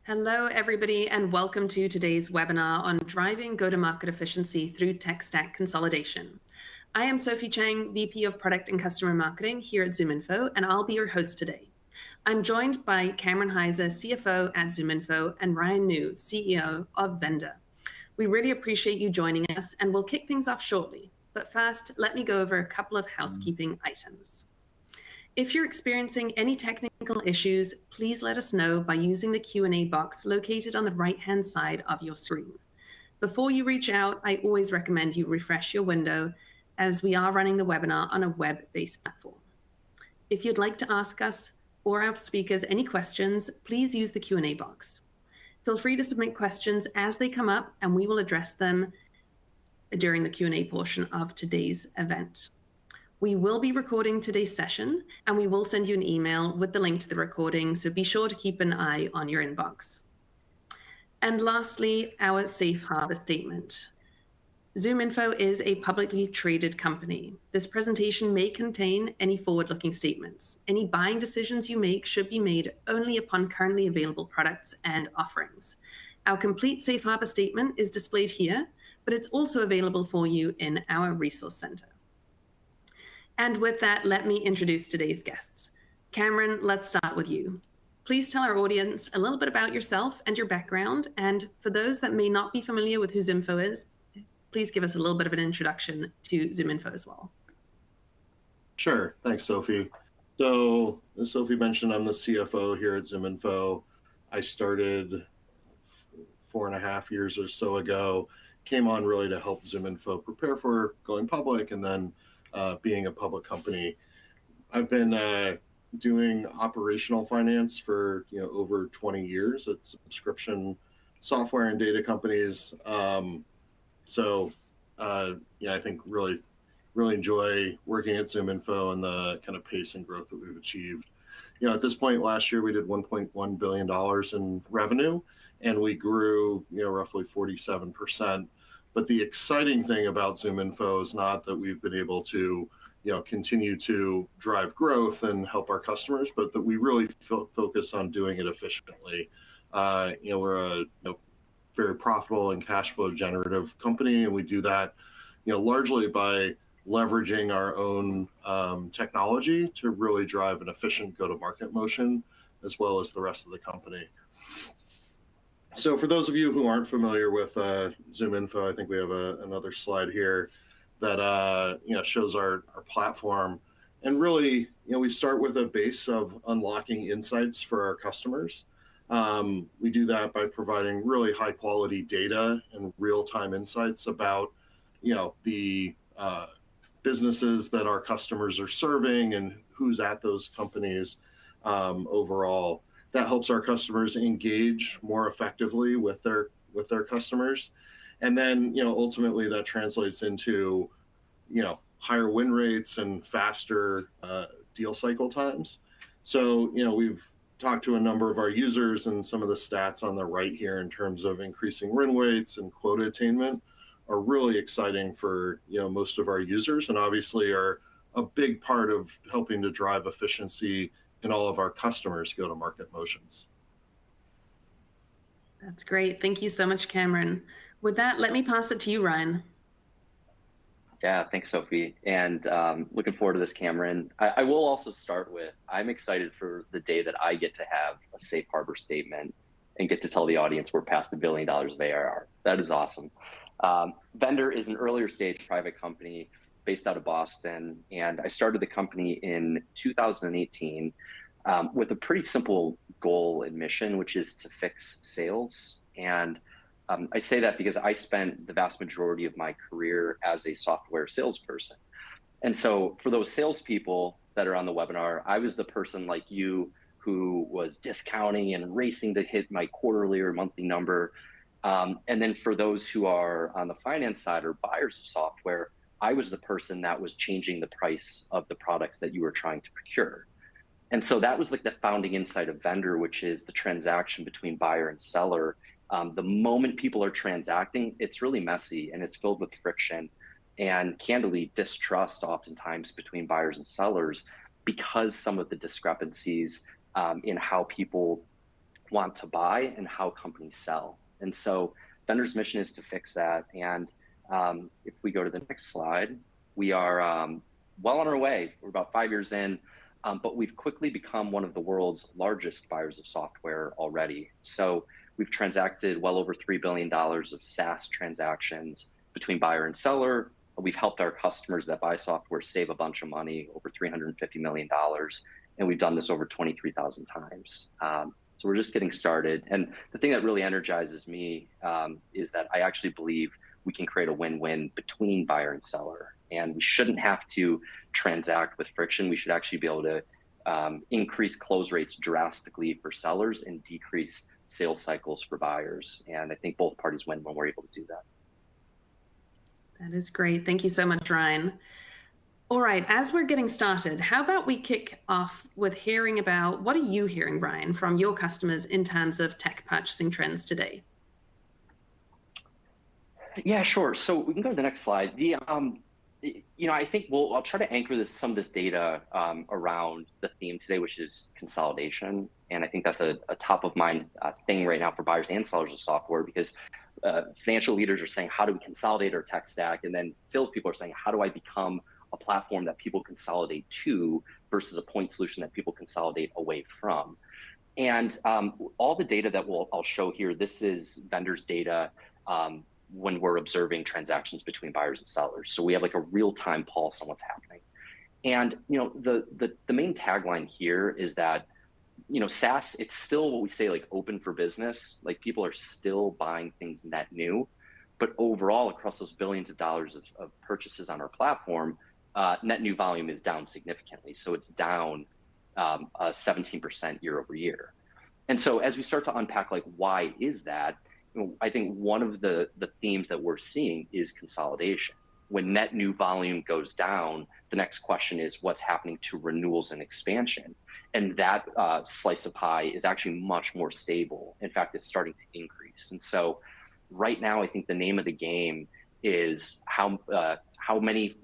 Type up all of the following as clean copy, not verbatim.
Hello, everybody, and welcome to today's webinar on driving go-to-market efficiency through tech stack consolidation. I am Sophie Chang, VP of Product and Customer Marketing here at ZoomInfo, and I'll be your host today. I'm joined by Cameron Hyzer, CFO at ZoomInfo, and Ryan New, CEO of Vendr. We really appreciate you joining us, and we'll kick things off shortly. But first, let me go over a couple of housekeeping items. If you're experiencing any technical issues, please let us know by using the Q&A box located on the right-hand side of your screen. Before you reach out, I always recommend you refresh your window as we are running the webinar on a web-based platform. If you'd like to ask us or our speakers any questions, please use the Q&A box. Feel free to submit questions as they come up, and we will address them during the Q&A portion of today's event. We will be recording today's session, and we will send you an email with the link to the recording, so be sure to keep an eye on your inbox. And lastly, our safe harbor statement. ZoomInfo is a publicly traded company. This presentation may contain any forward-looking statements. Any buying decisions you make should be made only upon currently available products and offerings. Our complete safe harbor statement is displayed here, but it's also available for you in our resource center. And with that, let me introduce today's guests. Cameron, let's start with you. Please tell our audience a little bit about yourself and your background. And for those that may not be familiar with who ZoomInfo is, please give us a little bit of an introduction to ZoomInfo as well. Sure, thanks, Sophie. So as Sophie mentioned, I'm the CFO here at ZoomInfo. I started 4.5 years or so ago, came on really to help ZoomInfo prepare for going public and then being a public company. I've been doing operational finance for over 20 years at subscription software and data companies. I think really enjoy working at ZoomInfo and the kind of pace and growth that we've achieved. At this point last year, we did $1.1 billion in revenue, and we grew roughly 47%. But the exciting thing about ZoomInfo is not that we've been able to continue to drive growth and help our customers, but that we really focus on doing it efficiently. We're a very profitable and cash flow generative company, and we do that largely by leveraging our own technology to really drive an efficient go-to-market motion, as well as the rest of the company. So for those of you who aren't familiar with ZoomInfo, I think we have another slide here that shows our platform. And really, we start with a base of unlocking insights for our customers. We do that by providing really high quality data and real-time insights about the businesses that our customers are serving and who's at those companies overall. That helps our customers engage more effectively with their customers. And then, ultimately that translates into, higher win rates and faster deal cycle times. So, we've talked to a number of our users, and some of the stats on the right here in terms of increasing win rates and quota attainment are really exciting for, most of our users, and obviously are a big part of helping to drive efficiency in all of our customers' go-to-market motions. That's great. Thank you so much, Cameron. With that, let me pass it to you, Ryan. Yeah, thanks, Sophie. And looking forward to this, Cameron. I will also start with, I'm excited for the day that I get to have a safe harbor statement and get to tell the audience we're past $1 billion of ARR. That is awesome. Vendr is an earlier stage private company based out of Boston. And I started the company in 2018 with a pretty simple goal and mission, which is to fix sales. And I say that because I spent the vast majority of my career as a software salesperson. And so for those salespeople that are on the webinar, I was the person like you who was discounting and racing to hit my quarterly or monthly number. And then for those who are on the finance side or buyers of software, I was the person that was changing the price of the products that you were trying to procure. And so that was like the founding insight of Vendr, which is the transaction between buyer and seller. The moment people are transacting, it's really messy and it's filled with friction and candidly distrust oftentimes between buyers and sellers, because some of the discrepancies in how people want to buy and how companies sell. And so Vendr's mission is to fix that. And if we go to the next slide, we are well on our way. We're about 5 years in, but we've quickly become one of the world's largest buyers of software already. So we've transacted well over $3 billion of SaaS transactions between buyer and seller. We've helped our customers that buy software save a bunch of money, over $350 million. And we've done this over 23,000 times. So we're just getting started. And the thing that really energizes me is that I actually believe we can create a win-win between buyer and seller. And we shouldn't have to transact with friction. We should actually be able to increase close rates drastically for sellers and decrease sales cycles for buyers. And I think both parties win when we're able to do that. That is great. Thank you so much, Ryan. All right, as we're getting started, how about we kick off with hearing about what are you hearing, Ryan, from your customers in terms of tech purchasing trends today? Yeah, sure. So we can go to the next slide. I think I'll try to anchor some of this data around the theme today, which is consolidation. And I think that's a top of mind thing right now for buyers and sellers of software, because financial leaders are saying, how do we consolidate our tech stack? And then salespeople are saying, how do I become a platform that people consolidate to versus a point solution that people consolidate away from? And all the data that I'll show here, this is Vendr's data when we're observing transactions between buyers and sellers. So we have like a real-time pulse on what's happening. And the main tagline here is that SaaS, it's still what we say, like open for business. Like people are still buying things net new, but overall across those billions of dollars of purchases on our platform, net new volume is down significantly. So it's down 17% year over year. And so as we start to unpack like why is that, I think one of the themes that we're seeing is consolidation. When net new volume goes down, the next question is what's happening to renewals and expansion. And that slice of pie is actually much more stable. In fact, it's starting to increase. And so right now, I think the name of the game is how many,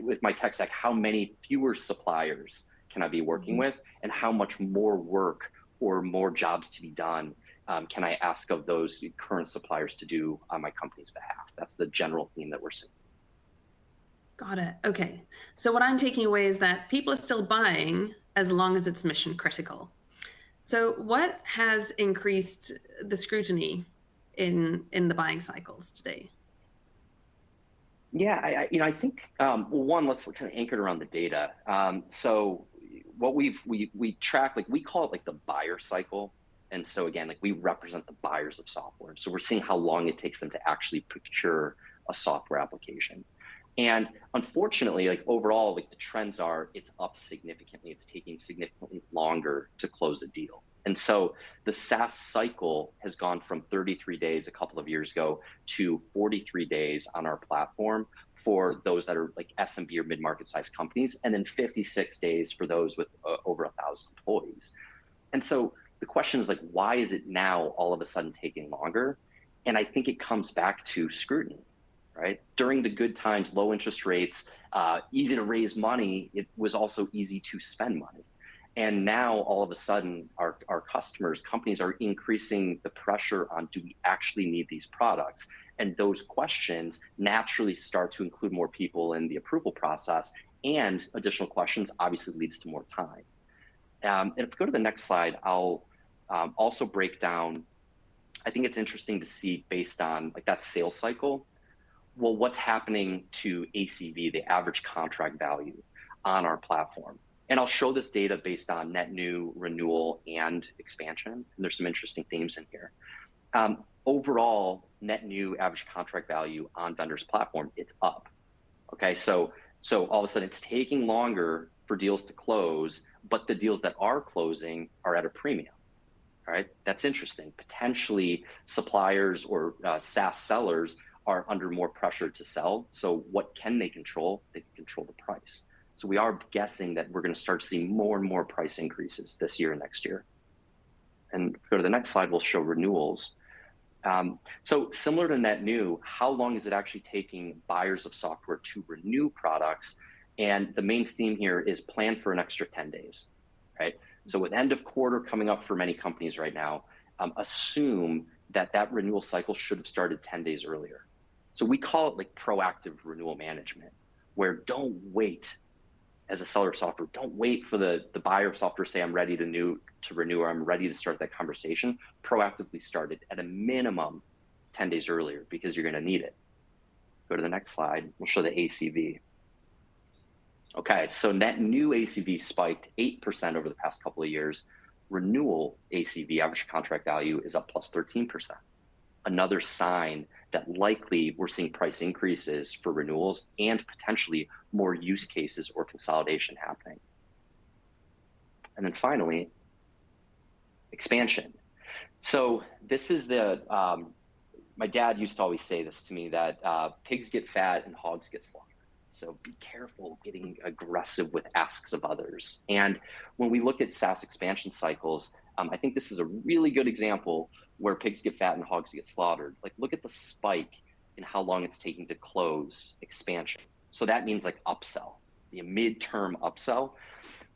with my tech stack, how many fewer suppliers can I be working with, and how much more work or more jobs to be done can I ask of those current suppliers to do on my company's behalf? That's the general theme that we're seeing. Got it. Okay. So what I'm taking away is that people are still buying as long as it's mission critical. So what has increased the scrutiny in the buying cycles today? Yeah, I think one, let's kind of anchor it around the data. So what we track, like we call it like the buyer cycle. And so again, like we represent the buyers of software. So we're seeing how long it takes them to actually procure a software application. And unfortunately, like overall, like the trends are, it's up significantly. It's taking significantly longer to close a deal. And so the SaaS cycle has gone from 33 days a couple of years ago to 43 days on our platform for those that are like SMB or mid-market sized companies, and then 56 days for those with over 1,000 employees. And so the question is like, why is it now all of a sudden taking longer? And I think it comes back to scrutiny. Right? During the good times, low interest rates, easy to raise money, it was also easy to spend money. And now all of a sudden our customers, companies are increasing the pressure on, do we actually need these products? And those questions naturally start to include more people in the approval process, and additional questions obviously leads to more time. And if we go to the next slide, I'll also break down, I think it's interesting to see based on like that sales cycle, well, what's happening to ACV, the average contract value on our platform. And I'll show this data based on net new, renewal, and expansion. And there's some interesting themes in here. Overall, net new average contract value on Vendr's platform, it's up. Okay, so all of a sudden it's taking longer for deals to close, but the deals that are closing are at a premium. All right, that's interesting. Potentially suppliers or SaaS sellers are under more pressure to sell. So what can they control? They can control the price. So we are guessing that we're going to start seeing more and more price increases this year and next year. And go to the next slide, we'll show renewals. So similar to net new, how long is it actually taking buyers of software to renew products? And the main theme here is plan for an extra 10 days, right? So with end of quarter coming up for many companies right now, assume that renewal cycle should have started 10 days earlier. So we call it like proactive renewal management, where don't wait as a seller of software, don't wait for the buyer of software to say, I'm ready to renew, or I'm ready to start that conversation. Proactively start it at a minimum 10 days earlier, because you're going to need it. Go to the next slide. We'll show the ACV. Okay, so net new ACV spiked 8% over the past couple of years. Renewal ACV, average contract value, is up plus 13%. Another sign that likely we're seeing price increases for renewals and potentially more use cases or consolidation happening. And then finally, expansion. So this is my dad used to always say this to me, that pigs get fat and hogs get slaughtered. So be careful getting aggressive with asks of others. And when we look at SaaS expansion cycles, I think this is a really good example where pigs get fat and hogs get slaughtered. Like, look at the spike in how long it's taking to close expansion. So that means like upsell, the midterm upsell.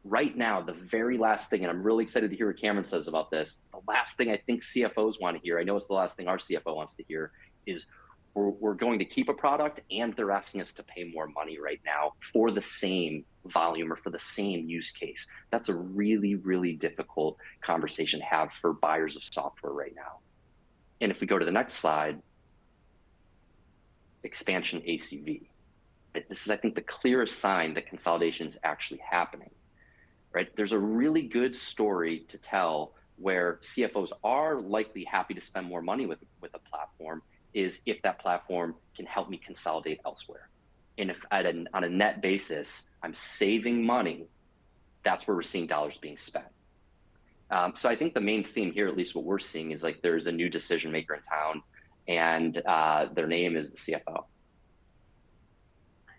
Right now, the very last thing, and I'm really excited to hear what Cameron says about this, the last thing I think CFOs want to hear, I know it's the last thing our CFO wants to hear, is we're going to keep a product and they're asking us to pay more money right now for the same volume or for the same use case. That's a really, really difficult conversation to have for buyers of software right now. And if we go to the next slide, expansion ACV. This is, I think, the clearest sign that consolidation is actually happening, right? There's a really good story to tell where CFOs are likely happy to spend more money with a platform, is if that platform can help me consolidate elsewhere. And if on a net basis, I'm saving money, that's where we're seeing dollars being spent. So I think the main theme here, at least what we're seeing, is like there's a new decision maker in town, and their name is the CFO.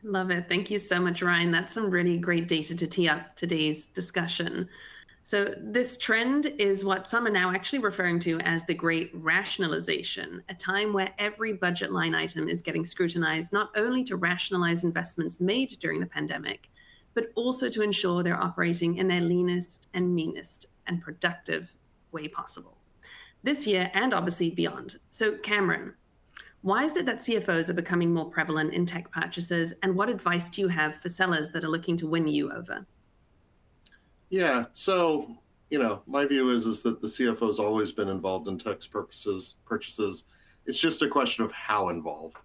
Love it. Thank you so much, Ryan. That's some really great data to tee up today's discussion. So this trend is what some are now actually referring to as the great rationalization, a time where every budget line item is getting scrutinized, not only to rationalize investments made during the pandemic, but also to ensure they're operating in their leanest and meanest and productive way possible this year and obviously beyond. So Cameron, why is it that CFOs are becoming more prevalent in tech purchases, and what advice do you have for sellers that are looking to win you over? Yeah, so, my view is that the CFO's always been involved in tech purchases. It's just a question of how involved.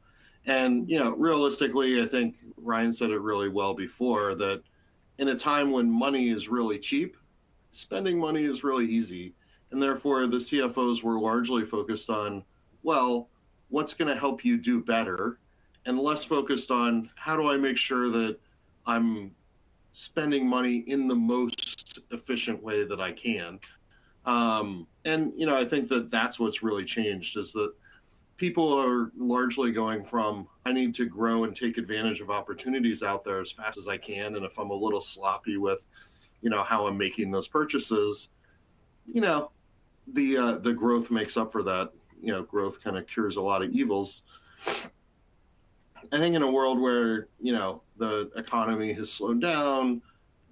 And, realistically, I think Ryan said it really well before, that in a time when money is really cheap, spending money is really easy. And therefore, the CFOs were largely focused on, well, what's going to help you do better, and less focused on how do I make sure that I'm spending money in the most efficient way that I can. And, I think that that's what's really changed, is that people are largely going from, I need to grow and take advantage of opportunities out there as fast as I can. And if I'm a little sloppy with, how I'm making those purchases, the growth makes up for that. Growth kind of cures a lot of evils. I think in a world where, the economy has slowed down,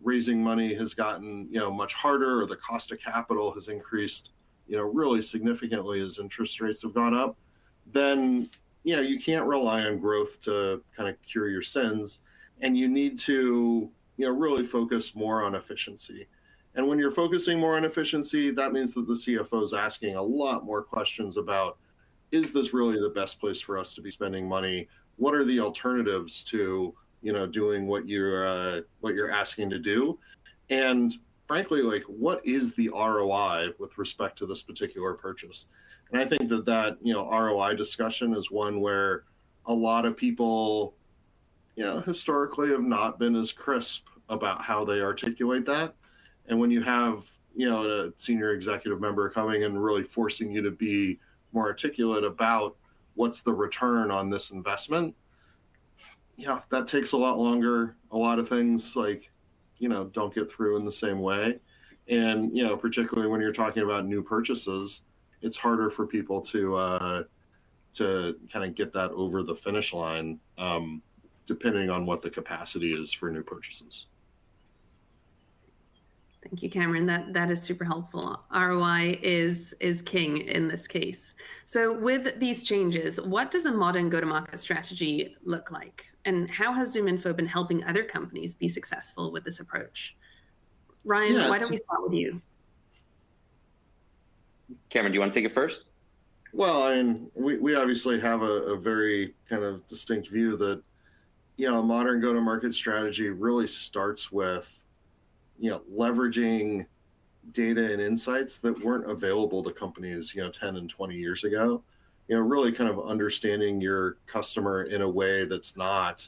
raising money has gotten, much harder, or the cost of capital has increased, really significantly as interest rates have gone up, then, you can't rely on growth to kind of cure your sins. And you need to, really focus more on efficiency. And when you're focusing more on efficiency, that means that the CFO is asking a lot more questions about, is this really the best place for us to be spending money? What are the alternatives to, doing what you're asking to do? And frankly, like, what is the ROI with respect to this particular purchase? And I think that ROI discussion is one where a lot of people, historically have not been as crisp about how they articulate that. And when you have, a senior executive member coming and really forcing you to be more articulate about what's the return on this investment, that takes a lot longer. A lot of things don't get through in the same way. And, particularly when you're talking about new purchases, it's harder for people to kind of get that over the finish line, depending on what the capacity is for new purchases. Thank you, Cameron. That is super helpful. ROI is king in this case. So with these changes, what does a modern go-to-market strategy look like? And how has ZoomInfo been helping other companies be successful with this approach? Ryan, Yeah, why don't we start with you? Cameron, do you want to take it first? well, I mean, we obviously have a very kind of distinct view that, a modern go-to-market strategy really starts with, leveraging data and insights that weren't available to companies, 10 and 20 years ago. Really kind of understanding your customer in a way that's not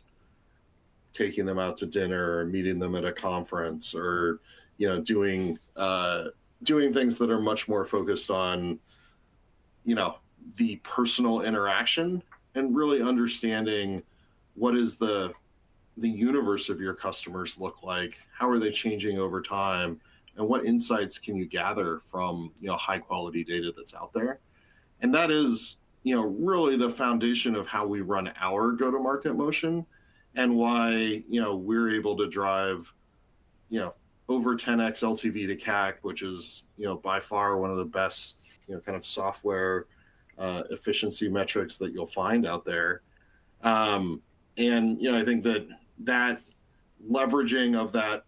taking them out to dinner or meeting them at a conference or, doing things that are much more focused on, the personal interaction and really understanding what is the universe of your customers look like, how are they changing over time, and what insights can you gather from high quality data that's out there. And that is really the foundation of how we run our go-to-market motion, and why we're able to drive over 10x LTV to CAC, which is by far one of the best kind of software efficiency metrics that you'll find out there. And I think that leveraging of that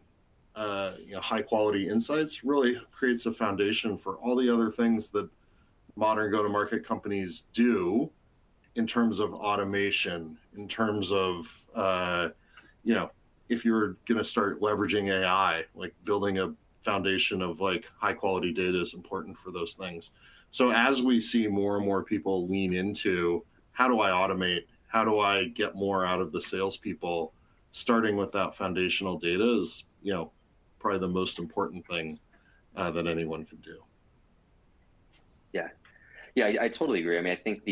high quality insights really creates a foundation for all the other things that modern go-to-market companies do in terms of automation, in terms of if you're going to start leveraging AI, like building a foundation of like high quality data is important for those things. So as we see more and more people lean into how do I automate, how do I get more out of the salespeople, starting with that foundational data is probably the most important thing that anyone can do. Yeah, I totally agree. I mean, I think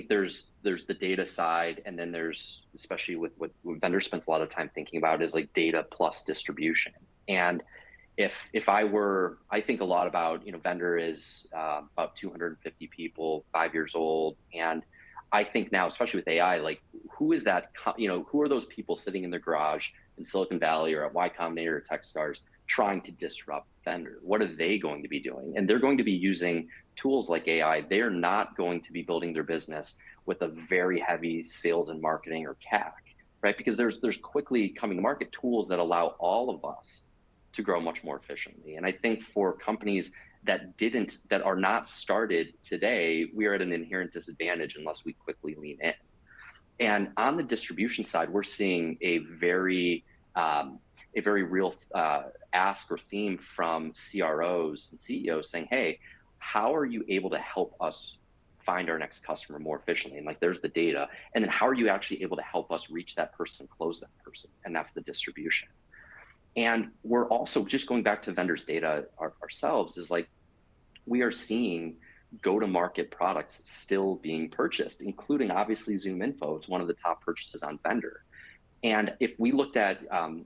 there's the data side, and then there's, especially with what Vendr spends a lot of time thinking about, is like data plus distribution. And I think a lot about, Vendr is about 250 people, 5 years old, and I think now, especially with AI, like who is that? Who are those people sitting in their garage in Silicon Valley or at Y Combinator or Techstars trying to disrupt Vendr? What are they going to be doing? And they're going to be using tools like AI. They are not going to be building their business with a very heavy sales and marketing or CAC, right? Because there's quickly coming to market tools that allow all of us to grow much more efficiently. And I think for companies that are not started today, we are at an inherent disadvantage unless we quickly lean in. And on the distribution side, we're seeing a very real ask or theme from CROs and CEOs saying, hey, how are you able to help us find our next customer more efficiently? And like, there's the data. And then how are you actually able to help us reach that person, close that person? And that's the distribution. And we're also, just going back to Vendr's data ourselves, is like, we are seeing go-to-market products still being purchased, including obviously ZoomInfo. It's one of the top purchases on Vendr. And if we looked at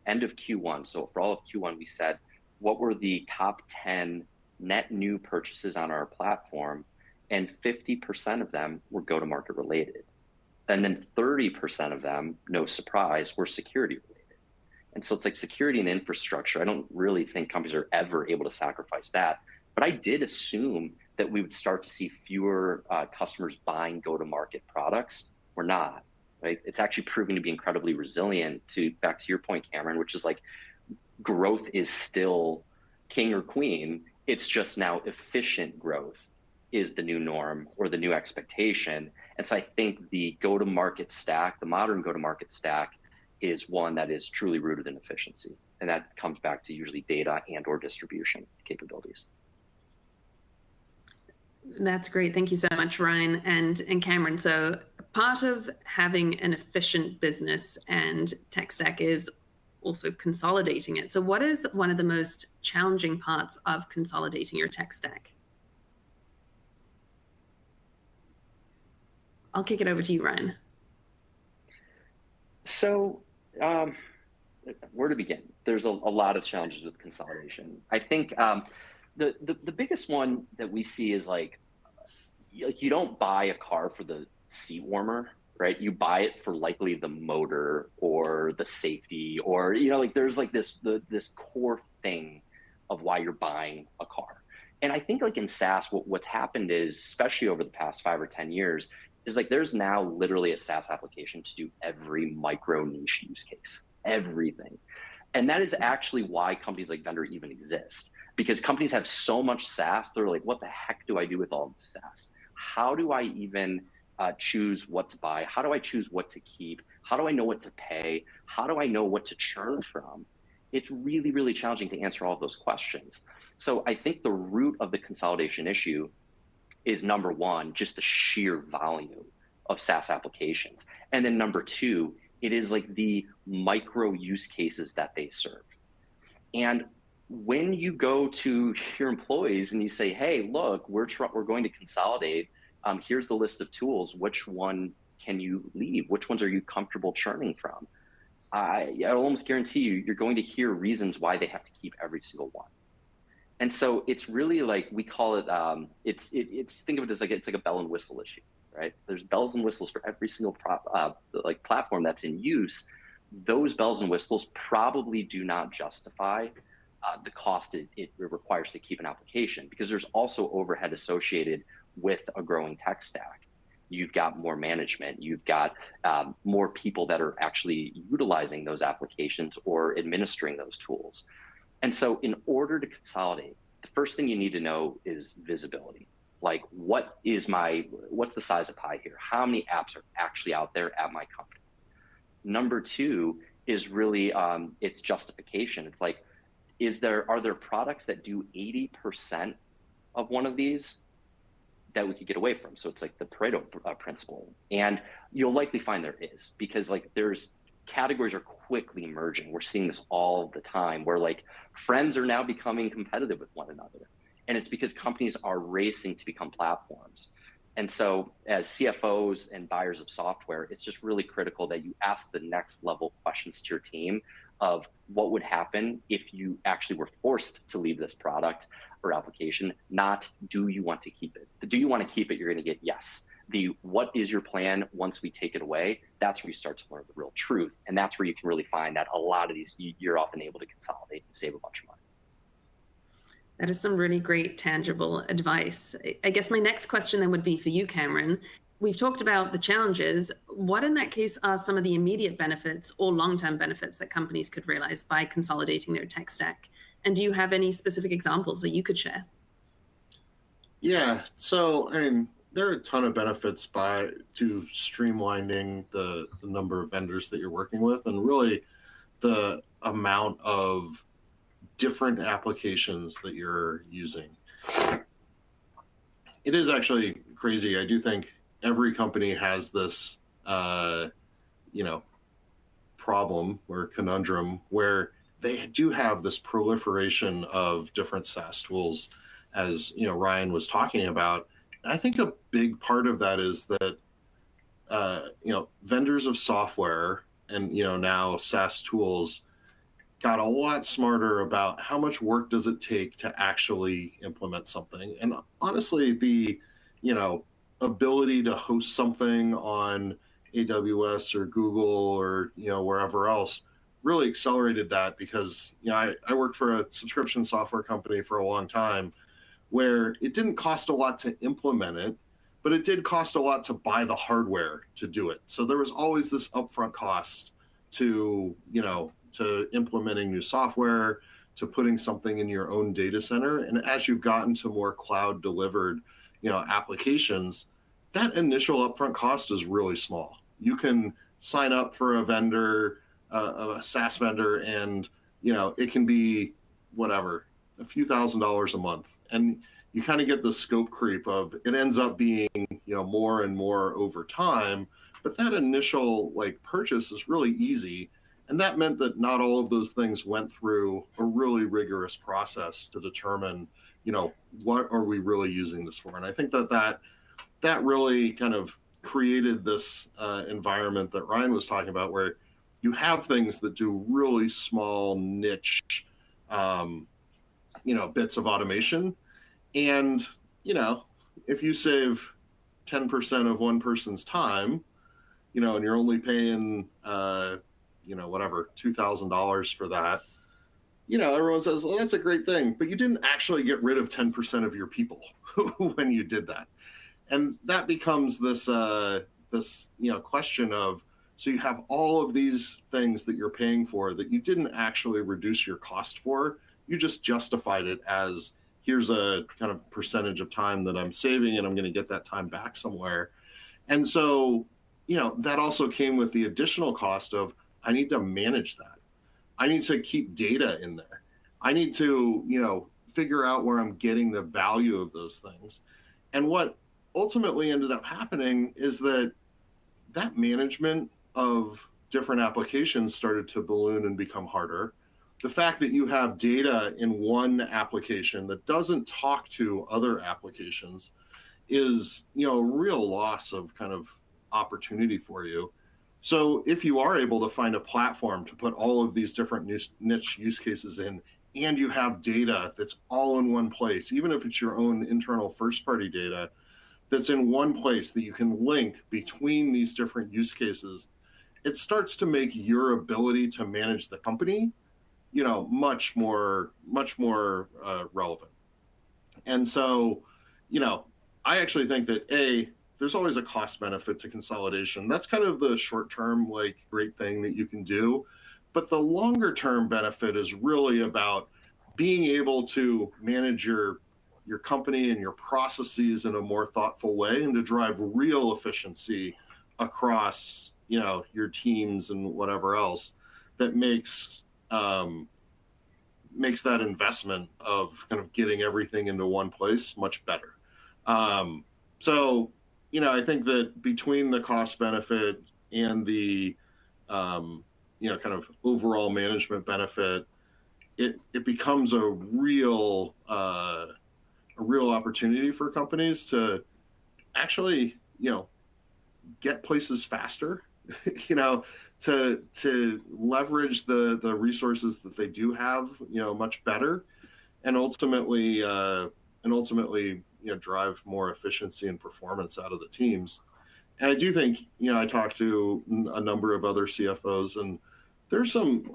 end of Q1, so for all of Q1, we said, what were the top 10 net new purchases on our platform? And 50% of them were go-to-market related. And then 30% of them, no surprise, were security related. And so it's like security and infrastructure. I don't really think companies are ever able to sacrifice that. But I did assume that we would start to see fewer customers buying go-to-market products. We're not, right? It's actually proving to be incredibly resilient, back to your point, Cameron, which is like, growth is still king or queen. It's just now efficient growth is the new norm or the new expectation. And so I think the go-to-market stack, the modern go-to-market stack, is one that is truly rooted in efficiency. And that comes back to usually data and or distribution capabilities. That's great. Thank you so much, Ryan and Cameron. So part of having an efficient business and tech stack is also consolidating it. So what is one of the most challenging parts of consolidating your tech stack? I'll kick it over to you, Ryan. So where to begin? There's a lot of challenges with consolidation. I think the biggest one that we see is like you don't buy a car for the seat warmer, right? You buy it for likely the motor or the safety, or like there's like this core thing of why you're buying a car. And I think like in SaaS, what's happened is, especially over the past 5 or 10 years, is like there's now literally a SaaS application to do every micro niche use case, everything. And that is actually why companies like Vendr even exist, because companies have so much SaaS. They're like, what the heck do I do with all of this SaaS? How do I even choose what to buy? How do I choose what to keep? How do I know what to pay? How do I know what to churn from? It's really, really challenging to answer all of those questions. So I think the root of the consolidation issue is, number one, just the sheer volume of SaaS applications. And then number two, it is like the micro use cases that they serve. And when you go to your employees and you say, hey, look, we're going to consolidate. Here's the list of tools. Which one can you leave? Which ones are you comfortable churning from? I'll almost guarantee you're going to hear reasons why they have to keep every single one. And so it's really like, we call it, it's think of it as like, it's like a bell and whistle issue, right? There's bells and whistles for every single platform that's in use. Those bells and whistles probably do not justify the cost it requires to keep an application, because there's also overhead associated with a growing tech stack. You've got more management, you've got more people that are actually utilizing those applications or administering those tools. And so in order to consolidate, the first thing you need to know is visibility. Like, what's the size of pie here? How many apps are actually out there at my company? Number two is really its justification. It's like, are there products that do 80% of one of these that we could get away from? So it's like the Pareto principle. And you'll likely find there is, because like categories are quickly merging. We're seeing this all the time, where like friends are now becoming competitive with one another. And it's because companies are racing to become platforms. And so as CFOs and buyers of software, it's just really critical that you ask the next level questions to your team of what would happen if you actually were forced to leave this product or application, not do you want to keep it? The do you want to keep it, you're going to get yes. The what is your plan once we take it away, that's where you start to learn the real truth. And that's where you can really find that a lot of these, you're often able to consolidate and save a bunch of money. That is some really great tangible advice. I guess my next question then would be for you, Cameron. We've talked about the challenges. What in that case are some of the immediate benefits or long-term benefits that companies could realize by consolidating their tech stack? And do you have any specific examples that you could share? Yeah, so I mean, there are a ton of benefits to streamlining the number of vendors that you're working with, and really the amount of different applications that you're using. It is actually crazy. I do think every company has this, problem or conundrum where they do have this proliferation of different SaaS tools, as Ryan was talking about. And I think a big part of that is that vendors of software and now SaaS tools got a lot smarter about how much work does it take to actually implement something. And honestly, the ability to host something on AWS or Google or wherever else really accelerated that, because I worked for a subscription software company for a long time where it didn't cost a lot to implement it, but it did cost a lot to buy the hardware to do it. So there was always this upfront cost to implementing new software, to putting something in your own data center. And as you've gotten to more cloud delivered applications, that initial upfront cost is really small. You can sign up for a vendor, a SaaS vendor, and it can be whatever, a few $1,000s a month, and you kind of get the scope creep of it ends up being more and more over time. But that initial purchase is really easy, and that meant that not all of those things went through a really rigorous process to determine what are we really using this for. And I think that really kind of created this environment that Ryan was talking about, where you have things that do really small niche bits of automation. And if you save 10% of one person's time, and you're only paying whatever, $2,000 for that, everyone says, well, that's a great thing, but you didn't actually get rid of 10% of your people when you did that. And that becomes this question of, so you have all of these things that you're paying for that you didn't actually reduce your cost for. You just justified it as, here's a kind of percentage of time that I'm saving and I'm going to get that time back somewhere. And so, that also came with the additional cost of, I need to manage that. I need to keep data in there. I need to, figure out where I'm getting the value of those things. And what ultimately ended up happening is that management of different applications started to balloon and become harder. The fact that you have data in one application that doesn't talk to other applications is, a real loss of kind of opportunity for you. So if you are able to find a platform to put all of these different niche use cases in, and you have data that's all in one place, even if it's your own internal first-party data that's in one place that you can link between these different use cases, it starts to make your ability to manage the company, much more relevant. And so, I actually think that there's always a cost benefit to consolidation. That's kind of the short-term, great thing that you can do. But the longer-term benefit is really about being able to manage your company and your processes in a more thoughtful way and to drive real efficiency across, your teams and whatever else that makes that investment of kind of getting everything into one place much better. So, I think that between the cost benefit and the, kind of overall management benefit, it becomes a real opportunity for companies to actually, get places faster, to leverage the resources that they do have, much better, and ultimately, drive more efficiency and performance out of the teams. And I do think, I talked to a number of other CFOs, and there's some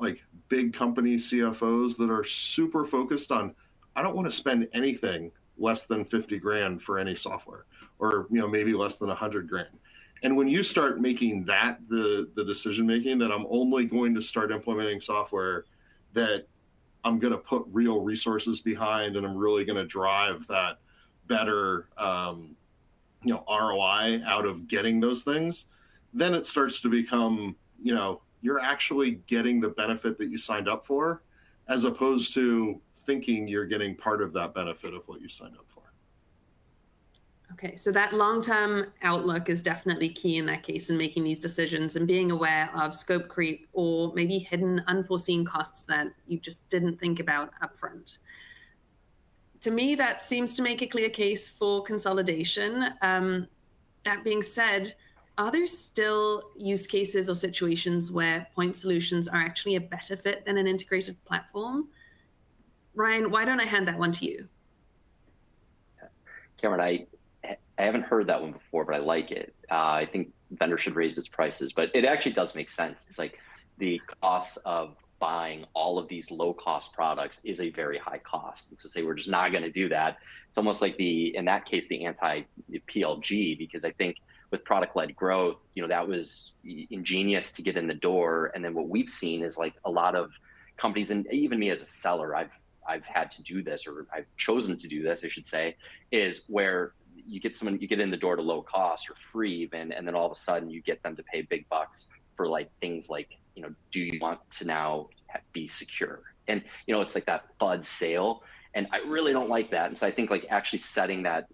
big company CFOs that are super focused on, I don't want to spend anything less than 50 grand for any software, or, maybe less than 100 grand. And when you start making that the decision making, that I'm only going to start implementing software that I'm going to put real resources behind, and I'm really going to drive that better ROI out of getting those things, then it starts to become, you're actually getting the benefit that you signed up for, as opposed to thinking you're getting part of that benefit of what you signed up for. Okay, so that long-term outlook is definitely key in that case in making these decisions and being aware of scope creep or maybe hidden unforeseen costs that you just didn't think about upfront. To me, that seems to make a clear case for consolidation. That being said, are there still use cases or situations where point solutions are actually a better fit than an integrated platform? Ryan, why don't I hand that one to you? Cameron, I haven't heard that one before, but I like it. I think Vendr should raise its prices, but it actually does make sense. It's like the cost of buying all of these low-cost products is a very high cost. And so say we're just not going to do that. It's almost like in that case, the anti-PLG, because I think with product-led growth, that was ingenious to get in the door. And then what we've seen is a lot of companies, and even me as a seller, I've had to do this, or I've chosen to do this, I should say, is where you get in the door to low cost, you're free even, and then all of a sudden you get them to pay big bucks for things like, do you want to now be secure? And, it's like that FUD sale. And I really don't like that. And so I think actually setting that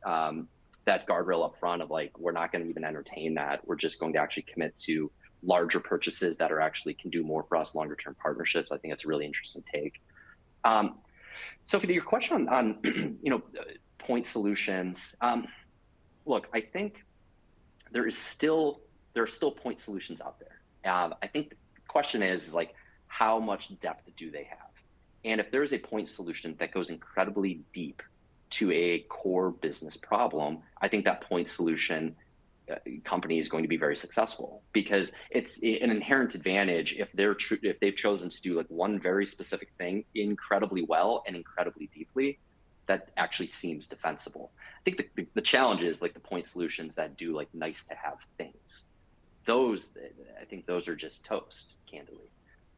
guardrail up front of we're not going to even entertain that. We're just going to actually commit to larger purchases that can do more for us, longer term partnerships. I think it's a really interesting take. Sophie, to your question on point solutions, look, I think there are still point solutions out there. I think the question is how much depth do they have? And if there's a point solution that goes incredibly deep to a core business problem, I think that point solution company is going to be very successful, because it's an inherent advantage if they've chosen to do like one very specific thing incredibly well and incredibly deeply, that actually seems defensible. I think the challenge is like the point solutions that do like nice to have things. I think those are just toast, candidly.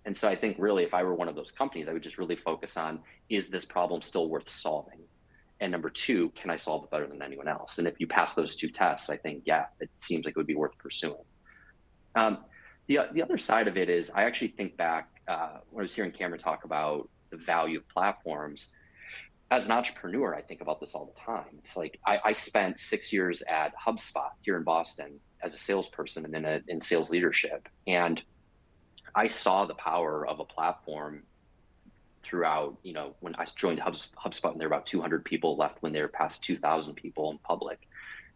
And so I think really, if I were one of those companies, I would just really focus on, is this problem still worth solving? And number two, can I solve it better than anyone else? And if you pass those two tests, I think, yeah, it seems like it would be worth pursuing. The other side of it is, I actually think back when I was hearing Cameron talk about the value of platforms. As an entrepreneur, I think about this all the time. It's like I spent 6 years at HubSpot here in Boston as a salesperson and then in sales leadership. And I saw the power of a platform throughout, when I joined HubSpot, and there were about 200 people left when they were past 2,000 people in public.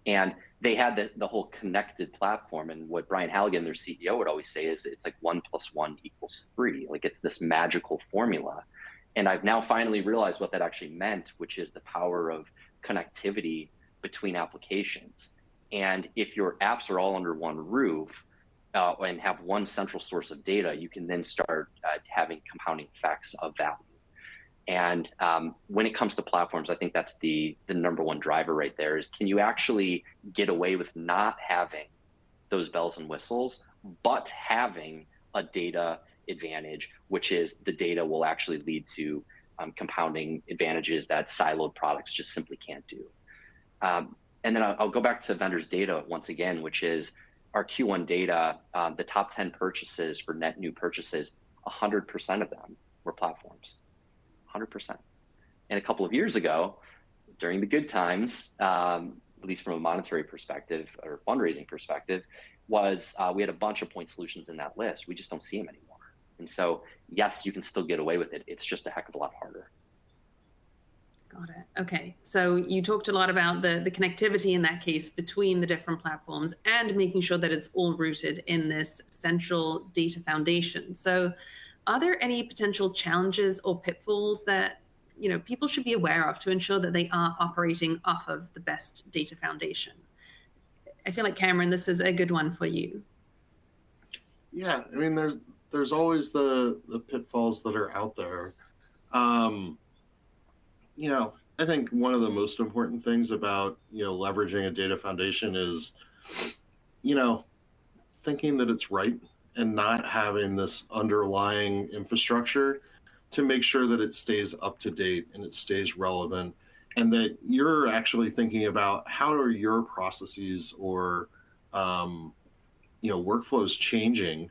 And they had the whole connected platform. And what Brian Halligan, their CEO, would always say is it's like 1 + 1 = 3. Like, it's this magical formula. And I've now finally realized what that actually meant, which is the power of connectivity between applications. And if your apps are all under one roof and have one central source of data, you can then start having compounding effects of value. And when it comes to platforms, I think that's the number one driver right there, is can you actually get away with not having those bells and whistles, but having a data advantage, which is the data will actually lead to compounding advantages that siloed products just simply can't do. And then I'll go back to Vendr's data once again, which is our Q1 data. The top 10 purchases for net new purchases, 100% of them were platforms, 100%. And a couple of years ago, during the good times, at least from a monetary perspective or fundraising perspective, was we had a bunch of point solutions in that list. We just don't see them anymore. And so, yes, you can still get away with it. It's just a heck of a lot harder. Got it. Okay. So you talked a lot about the connectivity in that case between the different platforms and making sure that it's all rooted in this central data foundation. So are there any potential challenges or pitfalls that people should be aware of to ensure that they are operating off of the best data foundation? I feel like, Cameron, this is a good one for you. Yeah, I mean, there's always the pitfalls that are out there. I think one of the most important things about, leveraging a data foundation is, thinking that it's right and not having this underlying infrastructure to make sure that it stays up to date and it stays relevant, and that you're actually thinking about how are your processes or, workflows changing,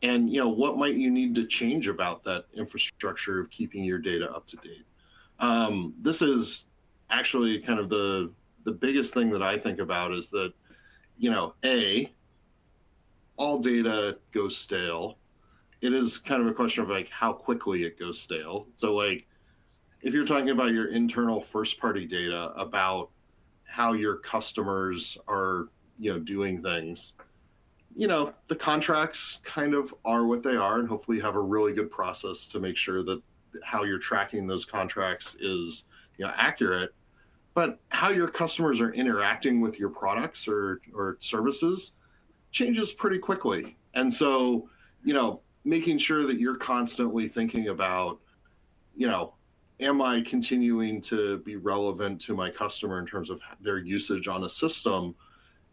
and, what might you need to change about that infrastructure of keeping your data up to date. This is actually kind of the biggest thing that I think about is that, all data goes stale. It is kind of a question of like how quickly it goes stale. So like, if you're talking about your internal first party data about how your customers are, doing things, the contracts kind of are what they are, and hopefully you have a really good process to make sure that how you're tracking those contracts is, accurate. But how your customers are interacting with your products or services changes pretty quickly. And so, making sure that you're constantly thinking about, am I continuing to be relevant to my customer in terms of their usage on a system,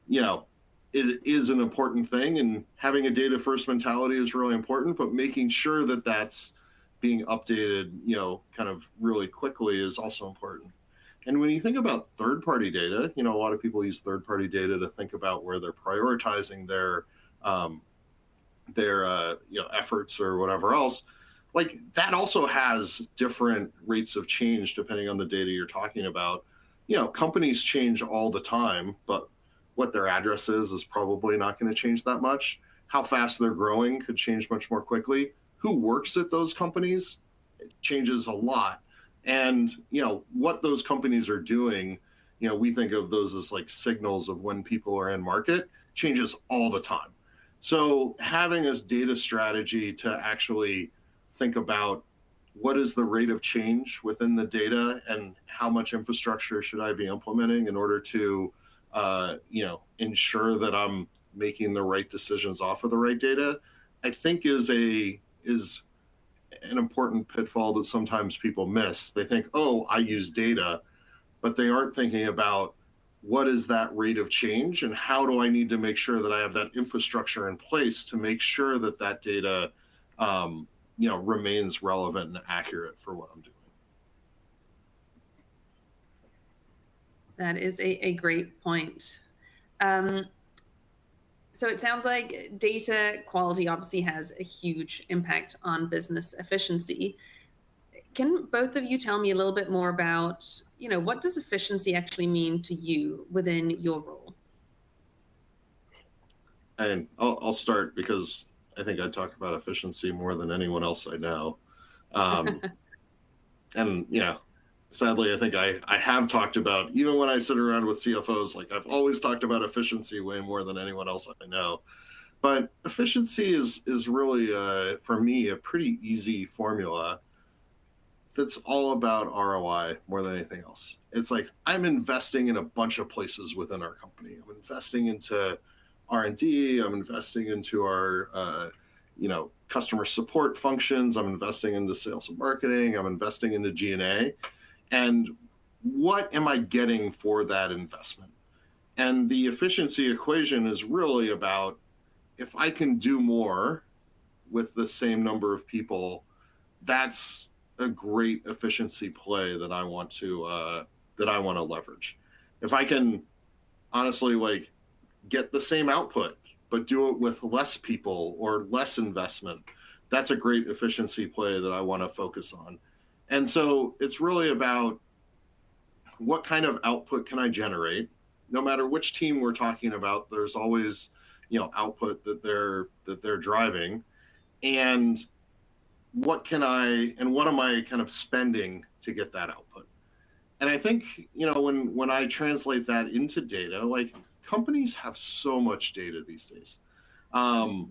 it is an important thing. And having a data first mentality is really important, but making sure that that's being updated, kind of really quickly is also important. And when you think about third-party data, a lot of people use third-party data to think about where they're prioritizing their efforts or whatever else. Like, that also has different rates of change depending on the data you're talking about. Companies change all the time, but what their address is probably not going to change that much. How fast they're growing could change much more quickly. Who works at those companies changes a lot. And, what those companies are doing, we think of those as like signals of when people are in market, changes all the time. So having a data strategy to actually think about what is the rate of change within the data and how much infrastructure should I be implementing in order to ensure that I'm making the right decisions off of the right data, I think is an important pitfall that sometimes people miss. They think, oh, I use data, but they aren't thinking about what is that rate of change and how do I need to make sure that I have that infrastructure in place to make sure that that data remains relevant and accurate for what I'm doing. That is a great point. So it sounds like data quality obviously has a huge impact on business efficiency. Can both of you tell me a little bit more about, what does efficiency actually mean to you within your role? And I'll start because I think I talk about efficiency more than anyone else I know. And sadly, I think I have talked about, even when I sit around with CFOs, like I've always talked about efficiency way more than anyone else I know. But efficiency is really, for me, a pretty easy formula that's all about ROI more than anything else. It's like I'm investing in a bunch of places within our company. I'm investing into R&D. I'm investing into our, customer support functions. I'm investing into sales and marketing. I'm investing into G&A. And what am I getting for that investment? And the efficiency equation is really about, if I can do more with the same number of people, that's a great efficiency play that I want to leverage. If I can honestly get the same output but do it with less people or less investment, that's a great efficiency play that I want to focus on. And so it's really about what kind of output can I generate. No matter which team we're talking about, there's always output that they're driving, and what am I kind of spending to get that output. And I think when I translate that into data, like companies have so much data these days. The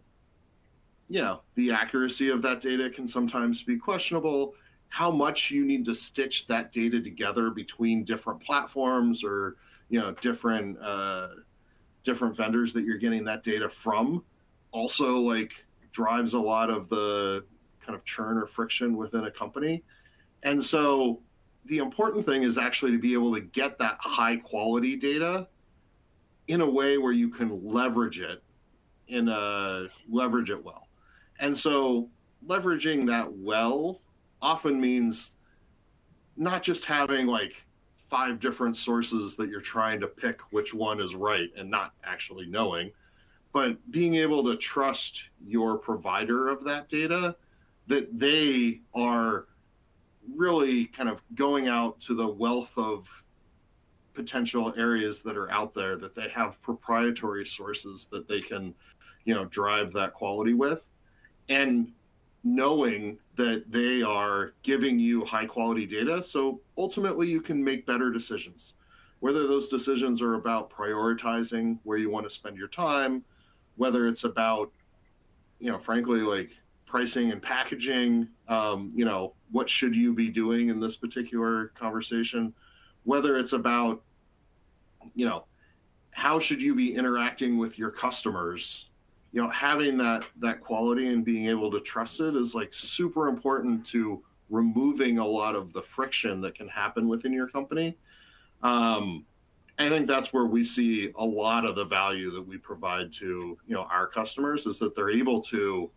accuracy of that data can sometimes be questionable. How much you need to stitch that data together between different platforms or different vendors that you're getting that data from also drives a lot of the kind of churn or friction within a company. And so the important thing is actually to be able to get that high quality data in a way where you can leverage it well. And so leveraging that well often means not just having 5 different sources that you're trying to pick which one is right and not actually knowing, but being able to trust your provider of that data, that they are really kind of going out to the wealth of potential areas that are out there, that they have proprietary sources that they can, drive that quality with, and knowing that they are giving you high quality data. So ultimately you can make better decisions, whether those decisions are about prioritizing where you want to spend your time, whether it's about, frankly, pricing and packaging, what should you be doing in this particular conversation, whether it's about, how should you be interacting with your customers. Having that quality and being able to trust it is super important to removing a lot of the friction that can happen within your company. I think that's where we see a lot of the value that we provide to our customers, is that they're able to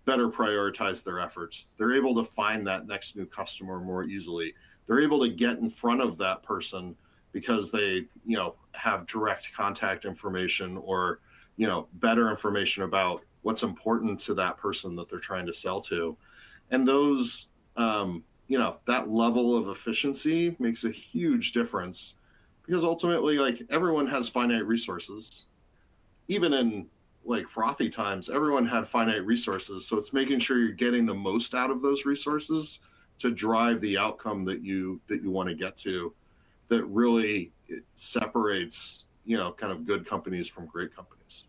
better prioritize their efforts. They're able to find that next new customer more easily. They're able to get in front of that person because they have direct contact information or better information about what's important to that person that they're trying to sell to. And those, that level of efficiency makes a huge difference, because ultimately, everyone has finite resources. Even in frothy times, everyone had finite resources. So it's making sure you're getting the most out of those resources to drive the outcome that you want to get to, that really separates, kind of good companies from great companies.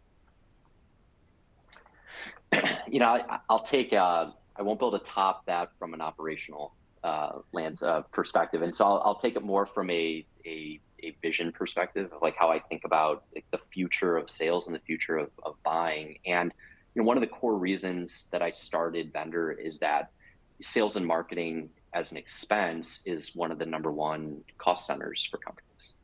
I'll take, I won't be able to top that from an operational perspective. And so I'll take it more from a a vision perspective of like how I think about like the future of sales and the future of buying. And one of the core reasons that I started Vendr is that sales and marketing as an expense is one of the number one cost centers for companies.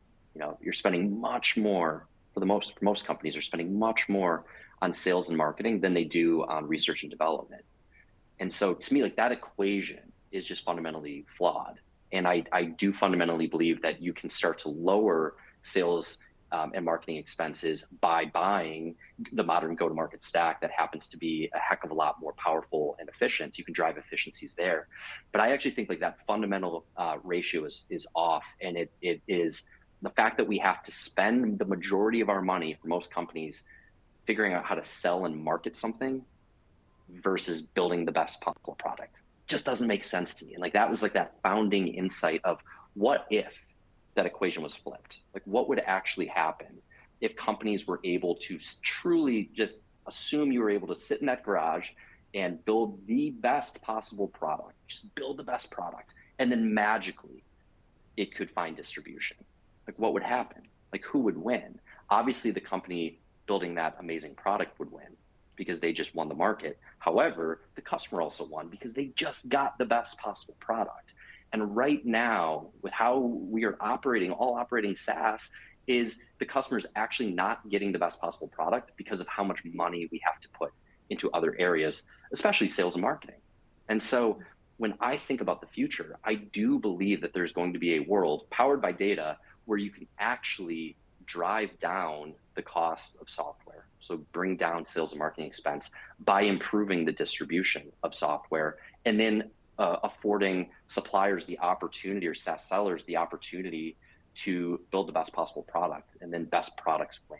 You're spending much more for most companies are spending much more on sales and marketing than they do on research and development. And so to me, like that equation is just fundamentally flawed. And I do fundamentally believe that you can start to lower sales and marketing expenses by buying the modern go-to-market stack that happens to be a heck of a lot more powerful and efficient. You can drive efficiencies there. But I actually think like that fundamental ratio is off. And it is the fact that we have to spend the majority of our money for most companies figuring out how to sell and market something versus building the best possible product just doesn't make sense to me. And like that was like that founding insight of what if that equation was flipped? Like what would actually happen if companies were able to truly just assume you were able to sit in that garage and build the best possible product, just build the best product, and then magically it could find distribution? Like what would happen? Like who would win? Obviously the company building that amazing product would win because they just won the market. However, the customer also won because they just got the best possible product. And right now, with how we are all operating SaaS, is the customer's actually not getting the best possible product because of how much money we have to put into other areas, especially sales and marketing. And so when I think about the future, I do believe that there's going to be a world powered by data where you can actually drive down the cost of software. So bring down sales and marketing expense by improving the distribution of software, and then affording suppliers the opportunity, or SaaS sellers the opportunity, to build the best possible product, and then best products win.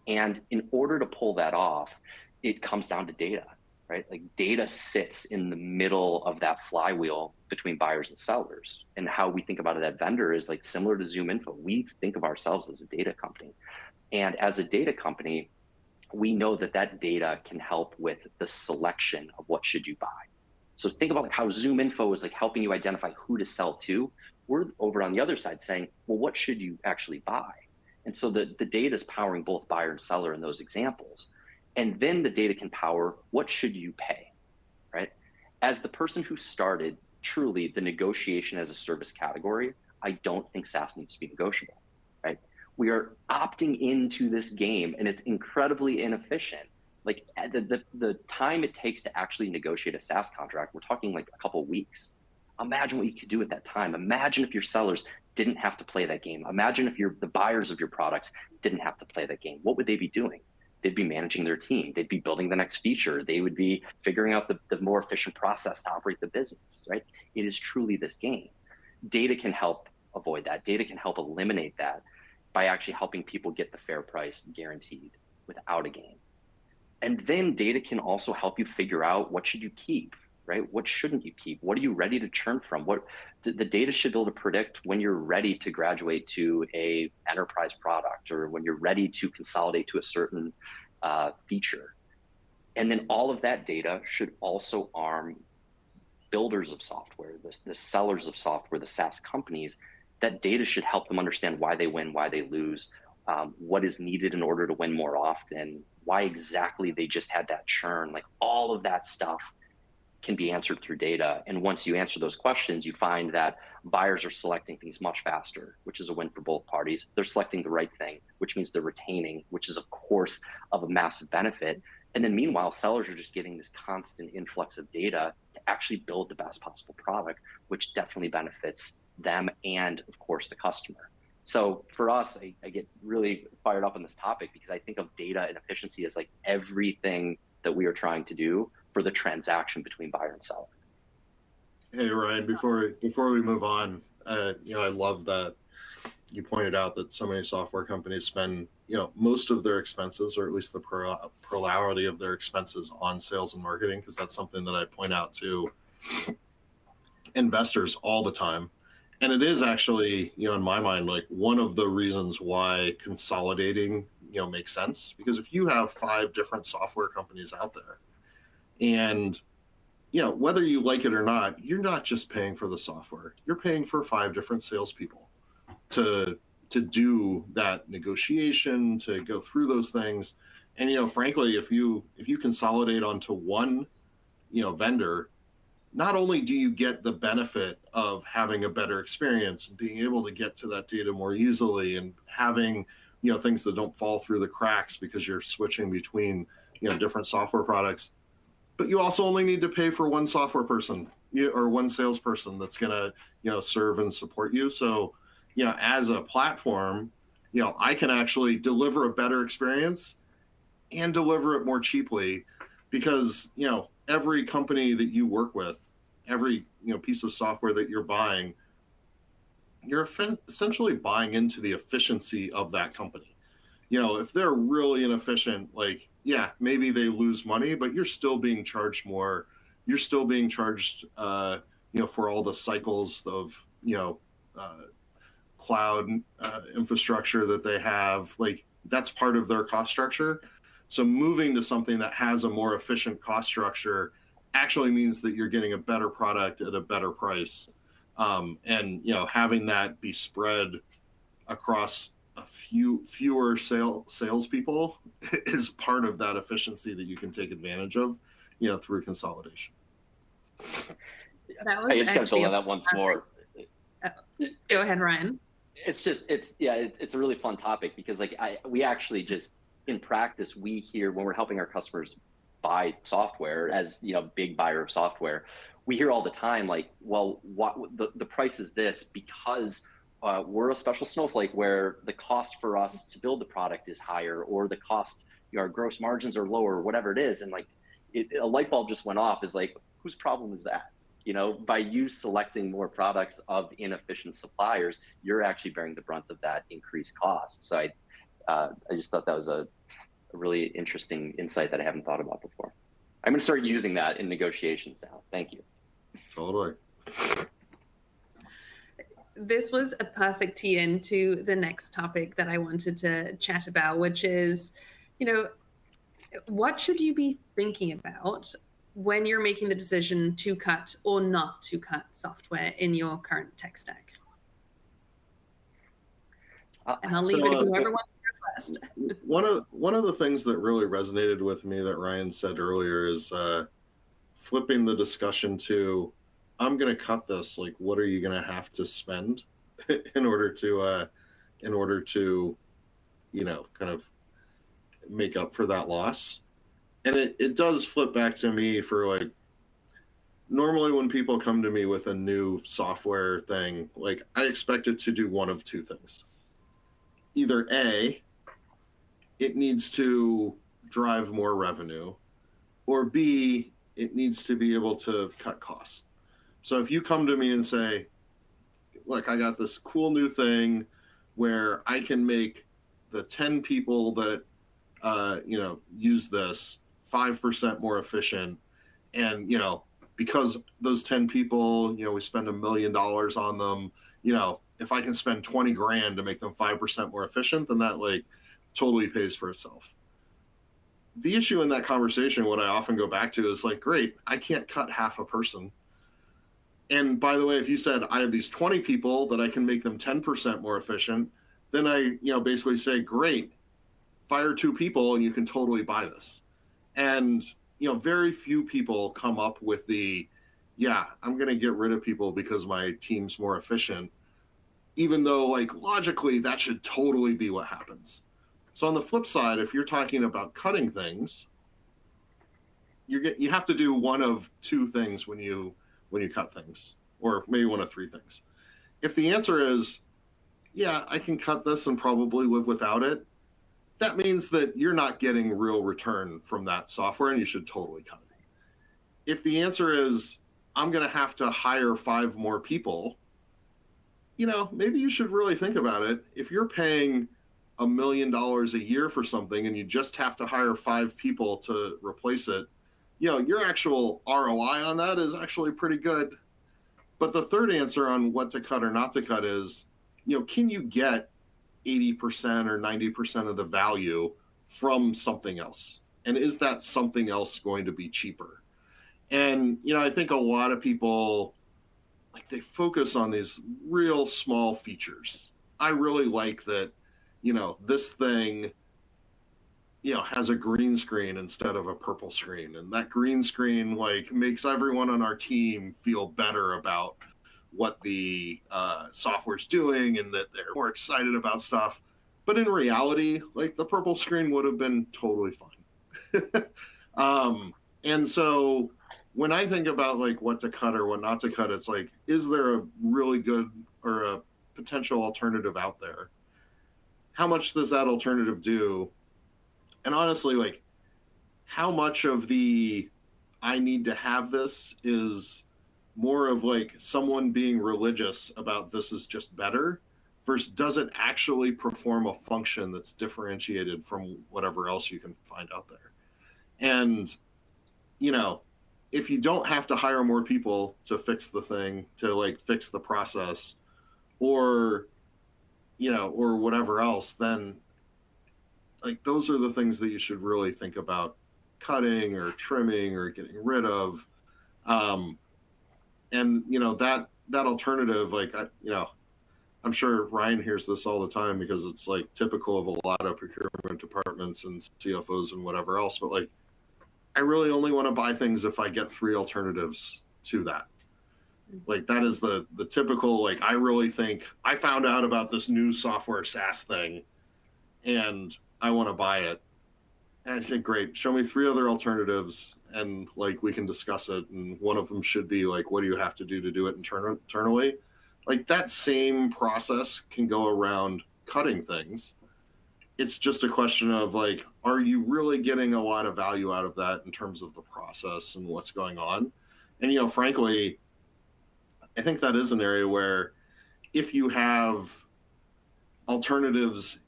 And in order to pull that off, it comes down to data, right? Like data sits in the middle of that flywheel between buyers and sellers. And how we think about it at Vendr is like similar to ZoomInfo. We think of ourselves as a data company. And as a data company, we know that that data can help with the selection of what should you buy. So think about like how ZoomInfo is like helping you identify who to sell to. We're over on the other side saying, well, what should you actually buy? And so the data is powering both buyer and seller in those examples. And then the data can power what should you pay, right? As the person who started truly the negotiation as a service category, I don't think SaaS needs to be negotiable, right? We are opting into this game and it's incredibly inefficient. Like the time it takes to actually negotiate a SaaS contract, we're talking like a couple of weeks. Imagine what you could do at that time. Imagine if your sellers didn't have to play that game. Imagine if the buyers of your products didn't have to play that game. What would they be doing? They'd be managing their team. They'd be building the next feature. They would be figuring out the more efficient process to operate the business, right? It is truly this game. Data can help avoid that. Data can help eliminate that by actually helping people get the fair price guaranteed without a game. And then data can also help you figure out what should you keep, right? What shouldn't you keep? What are you ready to churn from? What the data should be able to predict when you're ready to graduate to a enterprise product, or when you're ready to consolidate to a certain feature. And then all of that data should also arm builders of software, the sellers of software, the SaaS companies. That data should help them understand why they win, why they lose, what is needed in order to win more often, why exactly they just had that churn. Like all of that stuff can be answered through data. And once you answer those questions, you find that buyers are selecting things much faster, which is a win for both parties. They're selecting the right thing, which means they're retaining, which is of course of a massive benefit. And then meanwhile, sellers are just getting this constant influx of data to actually build the best possible product, which definitely benefits them and of course the customer. So for us, I get really fired up on this topic because I think of data and efficiency as like everything that we are trying to do for the transaction between buyer and seller. Hey Ryan, before we move on, I love that you pointed out that so many software companies spend most of their expenses, or at least the plurality of their expenses, on sales and marketing, because that's something that I point out to investors all the time. And it is actually, in my mind, like one of the reasons why consolidating, makes sense. Because if you have 5 different software companies out there, and whether you like it or not, you're not just paying for the software. You're paying for 5 different salespeople to to do that negotiation, to go through those things. And frankly, if you consolidate onto one vendor, not only do you get the benefit of having a better experience and being able to get to that data more easily and having things that don't fall through the cracks because you're switching between different software products, but you also only need to pay for one software person or one salesperson that's going to serve and support you. So as a platform, I can actually deliver a better experience and deliver it more cheaply, because every company that you work with, every piece of software that you're buying, you're essentially buying into the efficiency of that company. If they're really inefficient, maybe they lose money, but you're still being charged more. You're still being charged for all the cycles of cloud infrastructure that they have. That's part of their cost structure. So moving to something that has a more efficient cost structure actually means that you're getting a better product at a better price. And having that be spread across a fewer salespeople is part of that efficiency that you can take advantage of, through consolidation. That was I just got to build on that once more. Go ahead, Ryan. It's a really fun topic, because we actually just, in practice, we hear when we're helping our customers buy software, as big buyer of software, we hear all the time, well, what the price is this because we're a special snowflake where the cost for us to build the product is higher, or the cost, our gross margins are lower, or whatever it is. And a light bulb just went off, is whose problem is that? By you selecting more products of inefficient suppliers, you're actually bearing the brunt of that increased cost. So I just thought that was a really interesting insight that I haven't thought about before. I'm going to start using that in negotiations now. Thank you. Totally. This was a perfect tee into the next topic that I wanted to chat about, which is, what should you be thinking about when you're making the decision to cut or not to cut software in your current tech stack? And I'll leave it to whoever wants to go first. One of the things that really resonated with me that Ryan said earlier is flipping the discussion to, I'm going to cut this. What are you going to have to spend in order to kind of make up for that loss? And it does flip back to me for normally when people come to me with a new software thing, I expect it to do one of two things. Either A, it needs to drive more revenue, or B, it needs to be able to cut costs. So if you come to me and say, look, I got this cool new thing where I can make the 10 people that use this 5% more efficient, and because those 10 people, we spend $1 million on them, if I can spend 20 grand to make them 5% more efficient, then that totally pays for itself. The issue in that conversation, what I often go back to is great, I can't cut half a person. And by the way, if you said I have these 20 people that I can make them 10% more efficient, then I basically say, great, fire 2 people and you can totally buy this. And very few people come up with I'm going to get rid of people because my team's more efficient, even though logically that should totally be what happens. So on the flip side, if you're talking about cutting things, you have to do one of 2 things when you cut things, or maybe one of 3 things. If the answer is, I can cut this and probably live without it, that means that you're not getting real return from that software and you should totally cut it. If the answer is, I'm going to have to hire 5 more people, maybe you should really think about it. If you're paying $1 million a year for something and you just have to hire 5 people to replace it, your actual ROI on that is actually pretty good. But the third answer on what to cut or not to cut is, can you get 80% or 90% of the value from something else? And is that something else going to be cheaper? And, I think a lot of people, they focus on these real small features. I really like that, this thing, has a green screen instead of a purple screen. And that green screen like makes everyone on our team feel better about what the software's doing and that they're more excited about stuff. But in reality, like the purple screen would have been totally fine. And so when I think about like what to cut or what not to cut, it's like, is there a really good or a potential alternative out there? How much does that alternative do? And honestly, like how much of the I need to have this is more of like someone being religious about this is just better versus does it actually perform a function that's differentiated from whatever else you can find out there? And, if you don't have to hire more people to fix the thing, to like fix the process or, or whatever else, then like those are the things that you should really think about cutting or trimming or getting rid of. And that alternative, like I'm sure Ryan hears this all the time because it's like typical of a lot of procurement departments and CFOs and whatever else. But like, I really only want to buy things if I get 3 alternatives to that. Like that is the typical, like, I really think I found out about this new software SaaS thing and I want to buy it. And I think, great, show me 3 other alternatives and like we can discuss it. And one of them should be like, what do you have to do it internally? Like that same process can go around cutting things. It's just a question of like, are you really getting a lot of value out of that in terms of the process and what's going on? And, frankly, I think that is an area where if you have alternatives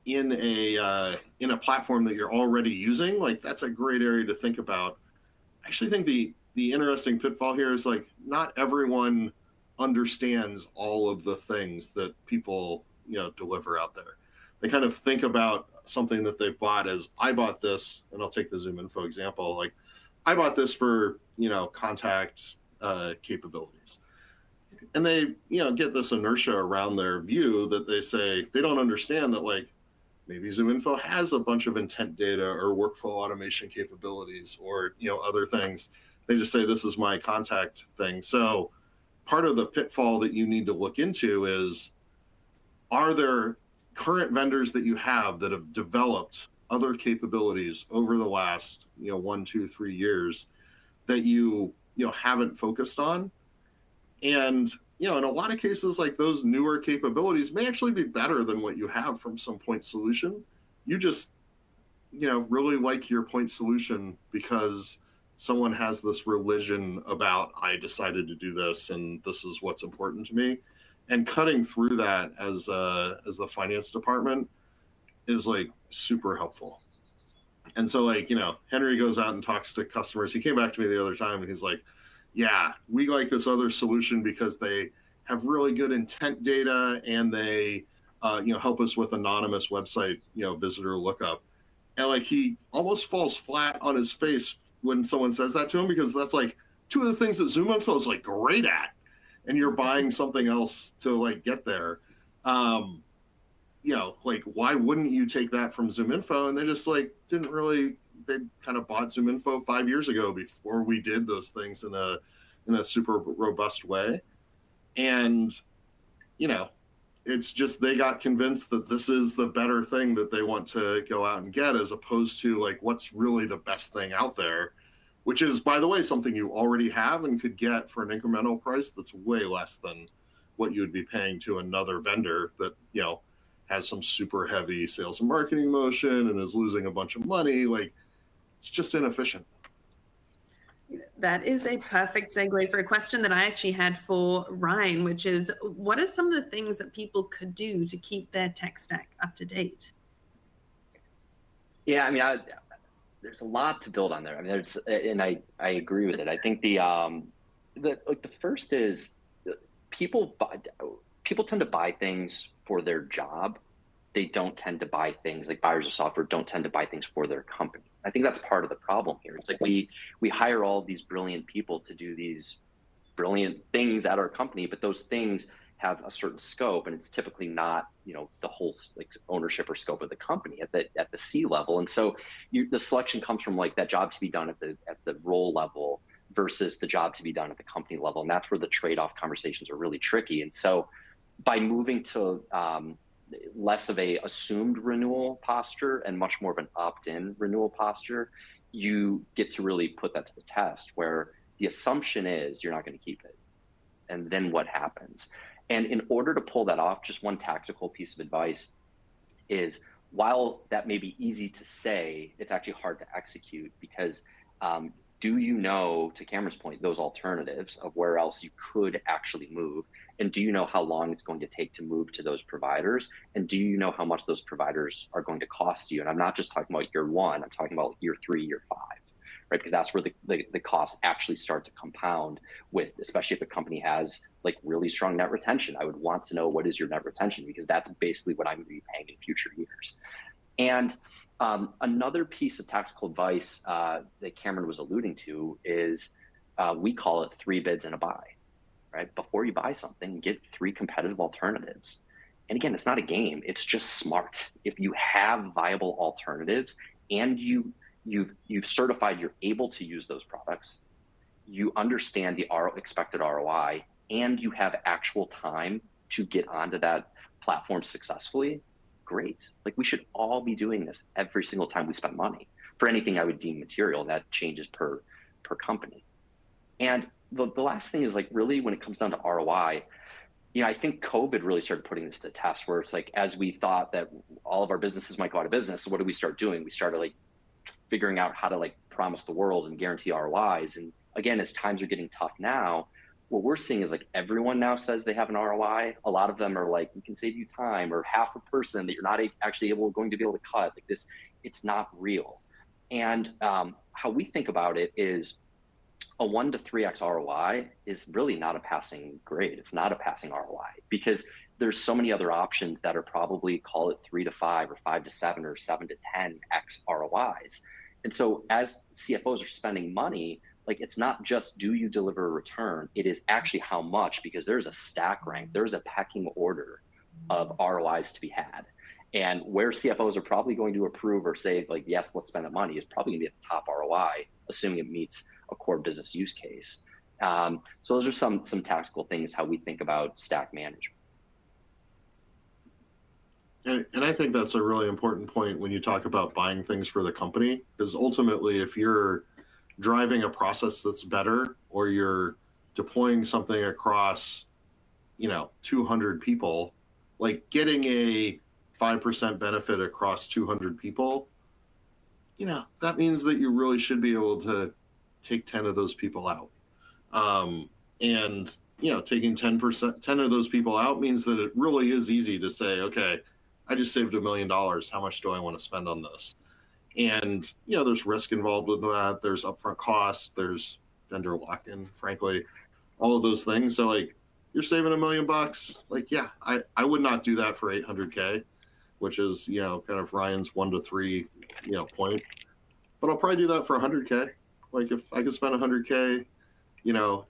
in a platform that you're already using, like that's a great area to think about. I actually think the interesting pitfall here is like not everyone understands all of the things that people deliver out there. They kind of think about something that they've bought as, I bought this, and I'll take the ZoomInfo example, like I bought this for contact capabilities, and they get this inertia around their view that they say they don't understand that like maybe ZoomInfo has a bunch of intent data or workflow automation capabilities or other things. They just say this is my contact thing. So part of the pitfall that you need to look into is, are there current vendors that you have that have developed other capabilities over the last 1, 2, 3 years that you haven't focused on? And in a lot of cases, like those newer capabilities may actually be better than what you have from some point solution. You just really like your point solution because someone has this religion about, I decided to do this and this is what's important to me. And cutting through that as the finance department is like super helpful. And so like, Henry goes out and talks to customers. He came back to me the other time and he's like, yeah, we like this other solution because they have really good intent data and they help us with anonymous website visitor lookup. And like he almost falls flat on his face when someone says that to him, because that's like 2 of the things that ZoomInfo is like great at, and you're buying something else to like get there. Like why wouldn't you take that from ZoomInfo? And they just like didn't really. They kind of bought ZoomInfo 5 years ago before we did those things in a super robust way. And it's just they got convinced that this is the better thing that they want to go out and get, as opposed to like what's really the best thing out there, which is, by the way, something you already have and could get for an incremental price that's way less than what you would be paying to another vendor that has some super heavy sales and marketing motion and is losing a bunch of money. Like it's just inefficient. That is a perfect segue for a question that I actually had for Ryan, which is, what are some of the things that people could do to keep their tech stack up to date? Yeah, I mean, there's a lot to build on there. I mean, and I agree with it. I think the first is people tend to buy things for their job. They don't tend to buy things, like buyers of software don't tend to buy things for their company. I think that's part of the problem here. It's like we hire all these brilliant people to do these brilliant things at our company, but those things have a certain scope, and it's typically not, the whole like ownership or scope of the company at the C level. And so the selection comes from like that job to be done at the role level versus the job to be done at the company level. And that's where the trade-off conversations are really tricky. And so by moving to less of a assumed renewal posture and much more of an opt-in renewal posture, you get to really put that to the test, where the assumption is you're not going to keep it. And then what happens? And in order to pull that off, just one tactical piece of advice is, while that may be easy to say, it's actually hard to execute, because do you know, to Cameron's point, those alternatives of where else you could actually move? And do you know how long it's going to take to move to those providers? And do you know how much those providers are going to cost you? And I'm not just talking about year one, I'm talking about year 3, year 5, right? Because that's where the costs actually start to compound with, especially if a company has like really strong net retention. I would want to know, what is your net retention? Because that's basically what I'm going to be paying in future years. And another piece of tactical advice that Cameron was alluding to is we call it 3 bids and a buy, right? Before you buy something, get 3 competitive alternatives. And again, it's not a game, it's just smart. If you have viable alternatives and you've certified you're able to use those products, you understand the expected ROI, and you have actual time to get onto that platform successfully, great. Like, we should all be doing this every single time we spend money for anything I would deem material. That changes per company. And the last thing is, like, really when it comes down to ROI, I think COVID really started putting this to the test, where it's like, as we thought that all of our businesses might go out of business, so what did we start doing? We started like figuring out how to like promise the world and guarantee ROIs. And again, as times are getting tough now, what we're seeing is like everyone now says they have an ROI. A lot of them are like, we can save you time, or half a person that you're not actually going to be able to cut. Like this, it's not real. And how we think about it is a 1 to 3x ROI is really not a passing grade. It's not a passing ROI, because there's so many other options that are probably, call it 3 to 5 or 5 to 7 or 7 to 10x ROIs. And so as CFOs are spending money, like, it's not just do you deliver a return, it is actually how much, because there's a stack rank, there's a pecking order of ROIs to be had. And where CFOs are probably going to approve or say like, yes, let's spend the money, is probably gonna be at the top ROI, assuming it meets a core business use case. So those are some tactical things, how we think about stack management. And I think that's a really important point when you talk about buying things for the company, because ultimately, if you're driving a process that's better, or you're deploying something across 200 people, like getting a 5% benefit across 200 people, that means that you really should be able to take 10 of those people out. And taking 10 of those people out means that it really is easy to say, okay, I just saved $1 million, how much do I want to spend on this? And, there's risk involved with that. There's upfront costs. There's vendor lock-in, frankly, all of those things. So like, you're saving $1 million. Like, yeah, I would not do that for $800K, which is, kind of Ryan's 1 to 3, point. But I'll probably do that for $100K. Like, if I could spend $100K,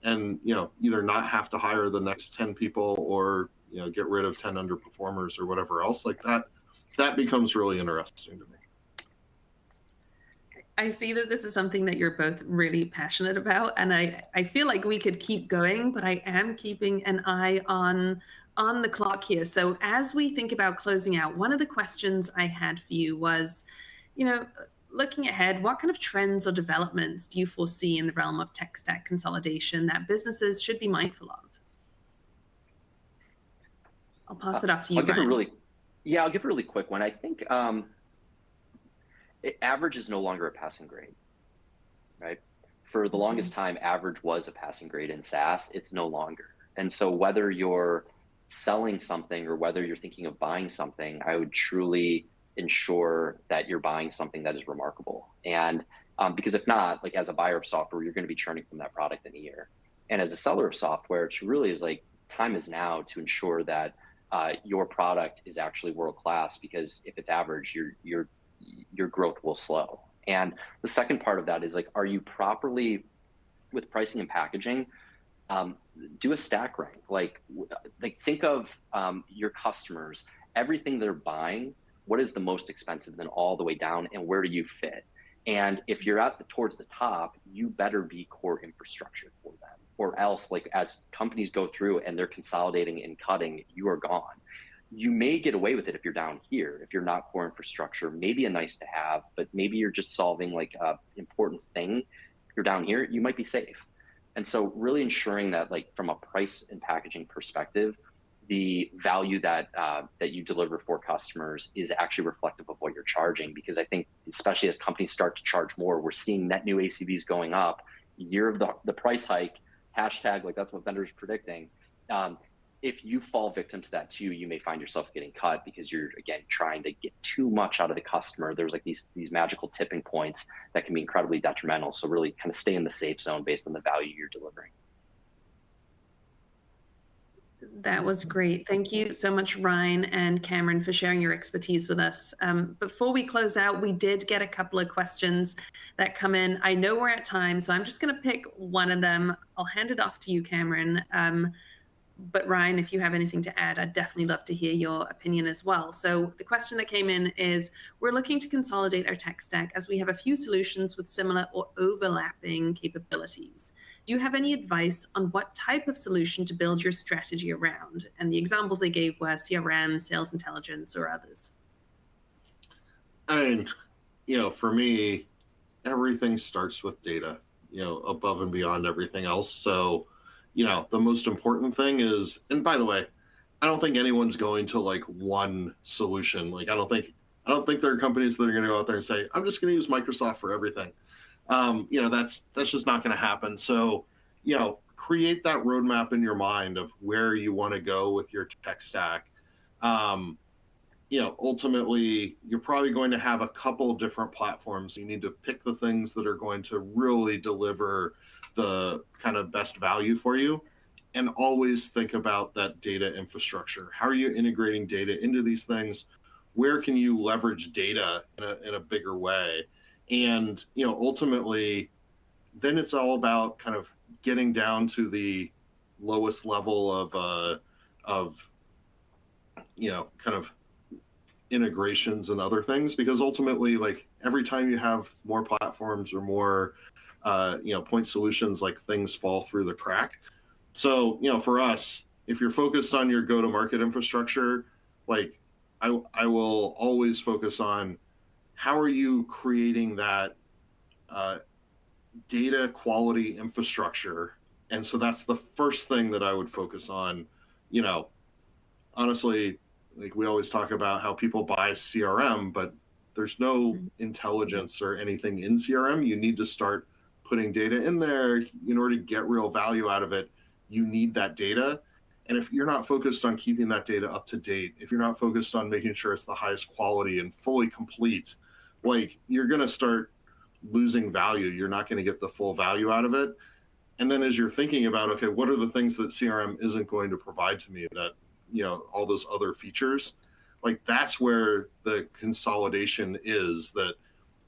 and, either not have to hire the next 10 people, or, get rid of 10 underperformers or whatever else like that becomes really interesting to me. I see that this is something that you're both really passionate about, and I feel like we could keep going, but I am keeping an eye on the clock here. So as we think about closing out, one of the questions I had for you was, looking ahead, what kind of trends or developments do you foresee in the realm of tech stack consolidation that businesses should be mindful of? I'll pass it off to you, Ryan. I'll give a really quick one. I think average is no longer a passing grade, right? For the longest time, average was a passing grade in SaaS. It's no longer. And so whether you're selling something or whether you're thinking of buying something, I would truly ensure that you're buying something that is remarkable. And because if not, like, as a buyer of software, you're going to be churning from that product in a year. And as a seller of software, it really is like, time is now to ensure that your product is actually world-class, because if it's average, your growth will slow. And the second part of that is like, are you properly, with pricing and packaging, do a stack rank. Like think of your customers, everything they're buying, what is the most expensive, then all the way down, and where do you fit? And if you're towards the top, you better be core infrastructure for them, or else, like, as companies go through and they're consolidating and cutting, you are gone. You may get away with it if you're down here, if you're not core infrastructure, maybe a nice to have, but maybe you're just solving like a important thing. If you're down here, you might be safe. And so really ensuring that, like, from a price and packaging perspective, the value that that you deliver for customers is actually reflective of what you're charging. Because I think, especially as companies start to charge more, we're seeing net new ACVs going up, year of the price hike, hashtag, like, that's what Vendr is predicting. If you fall victim to that too, you may find yourself getting cut because you're, again, trying to get too much out of the customer. There's like these magical tipping points that can be incredibly detrimental. So really kind of stay in the safe zone based on the value you're delivering. That was great. Thank you so much, Ryan and Cameron, for sharing your expertise with us. Before we close out, we did get a couple of questions that come in. I know we're at time, so I'm just going to pick one of them. I'll hand it off to you, Cameron. But Ryan, if you have anything to add, I'd definitely love to hear your opinion as well. So the question that came in is, we're looking to consolidate our tech stack as we have a few solutions with similar or overlapping capabilities. Do you have any advice on what type of solution to build your strategy around? And the examples they gave were CRM, sales intelligence, or others. I mean, for me, everything starts with data, above and beyond everything else. So, the most important thing is, and by the way, I don't think anyone's going to like one solution. Like, I don't think there are companies that are going to go out there and say, I'm just going to use Microsoft for everything. That's just not going to happen. So, create that roadmap in your mind of where you want to go with your tech stack. Ultimately, you're probably going to have a couple different platforms. You need to pick the things that are going to really deliver the kind of best value for you, and always think about that data infrastructure. How are you integrating data into these things? Where can you leverage data in a bigger way? And ultimately, then it's all about kind of getting down to the lowest level of kind of integrations and other things, because ultimately, like, every time you have more platforms or more point solutions, like, things fall through the crack. So for us, if you're focused on your go-to-market infrastructure, like, I will always focus on how are you creating that data quality infrastructure. And so that's the first thing that I would focus on. Honestly, like, we always talk about how people buy CRM, but there's no intelligence or anything in CRM. You need to start putting data in there in order to get real value out of it. You need that data. And if you're not focused on keeping that data up to date, if you're not focused on making sure it's the highest quality and fully complete, like, you're going to start losing value. You're not going to get the full value out of it. And then as you're thinking about, okay, what are the things that CRM isn't going to provide to me that, all those other features, like, that's where the consolidation is, that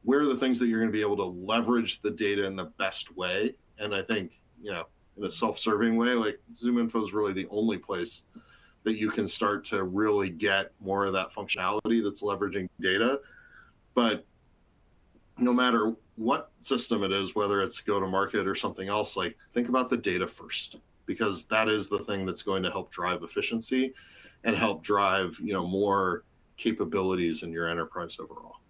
where are the things that you're going to be able to leverage the data in the best way. And I think, in a self-serving way, like, ZoomInfo is really the only place that you can start to really get more of that functionality that's leveraging data. But no matter what system it is, whether it's go-to-market or something else, like, think about the data first, because that is the thing that's going to help drive efficiency and help drive, more capabilities in your enterprise overall.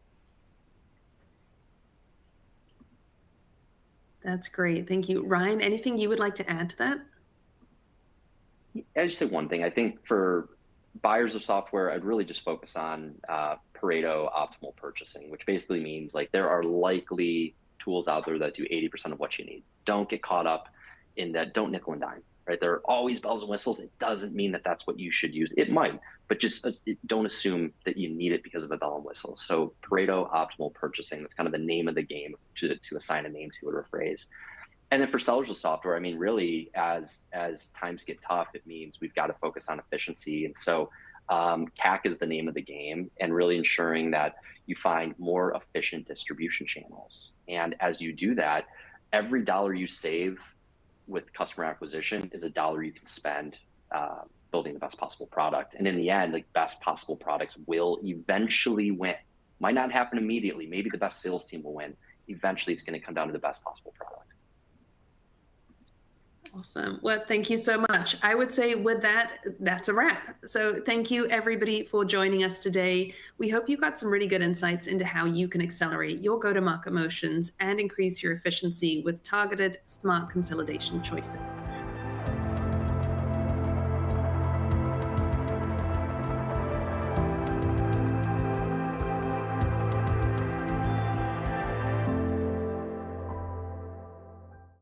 That's great. Thank you. Ryan, anything you would like to add to that? I just say one thing. I think for buyers of software, I'd really just focus on Pareto optimal purchasing, which basically means, like, there are likely tools out there that do 80% of what you need. Don't get caught up in that. Don't nickel and dime, right? There are always bells and whistles. It doesn't mean that that's what you should use. It might, but just don't assume that you need it because of a bell and whistle. So Pareto optimal purchasing, that's kind of the name of the game, to assign a name to it or a phrase. And then for sellers of software, I mean, really, as times get tough, it means we've got to focus on efficiency. And so CAC is the name of the game, and really ensuring that you find more efficient distribution channels. And as you do that, every dollar you save with customer acquisition is a dollar you can spend building the best possible product. And in the end, like, best possible products will eventually win. Might not happen immediately. Maybe the best sales team will win. Eventually, it's going to come down to the best possible product. Awesome. Well, thank you so much. I would say with that, that's a wrap. So thank you, everybody, for joining us today. We hope you got some really good insights into how you can accelerate your go-to-market motions and increase your efficiency with targeted, smart consolidation choices.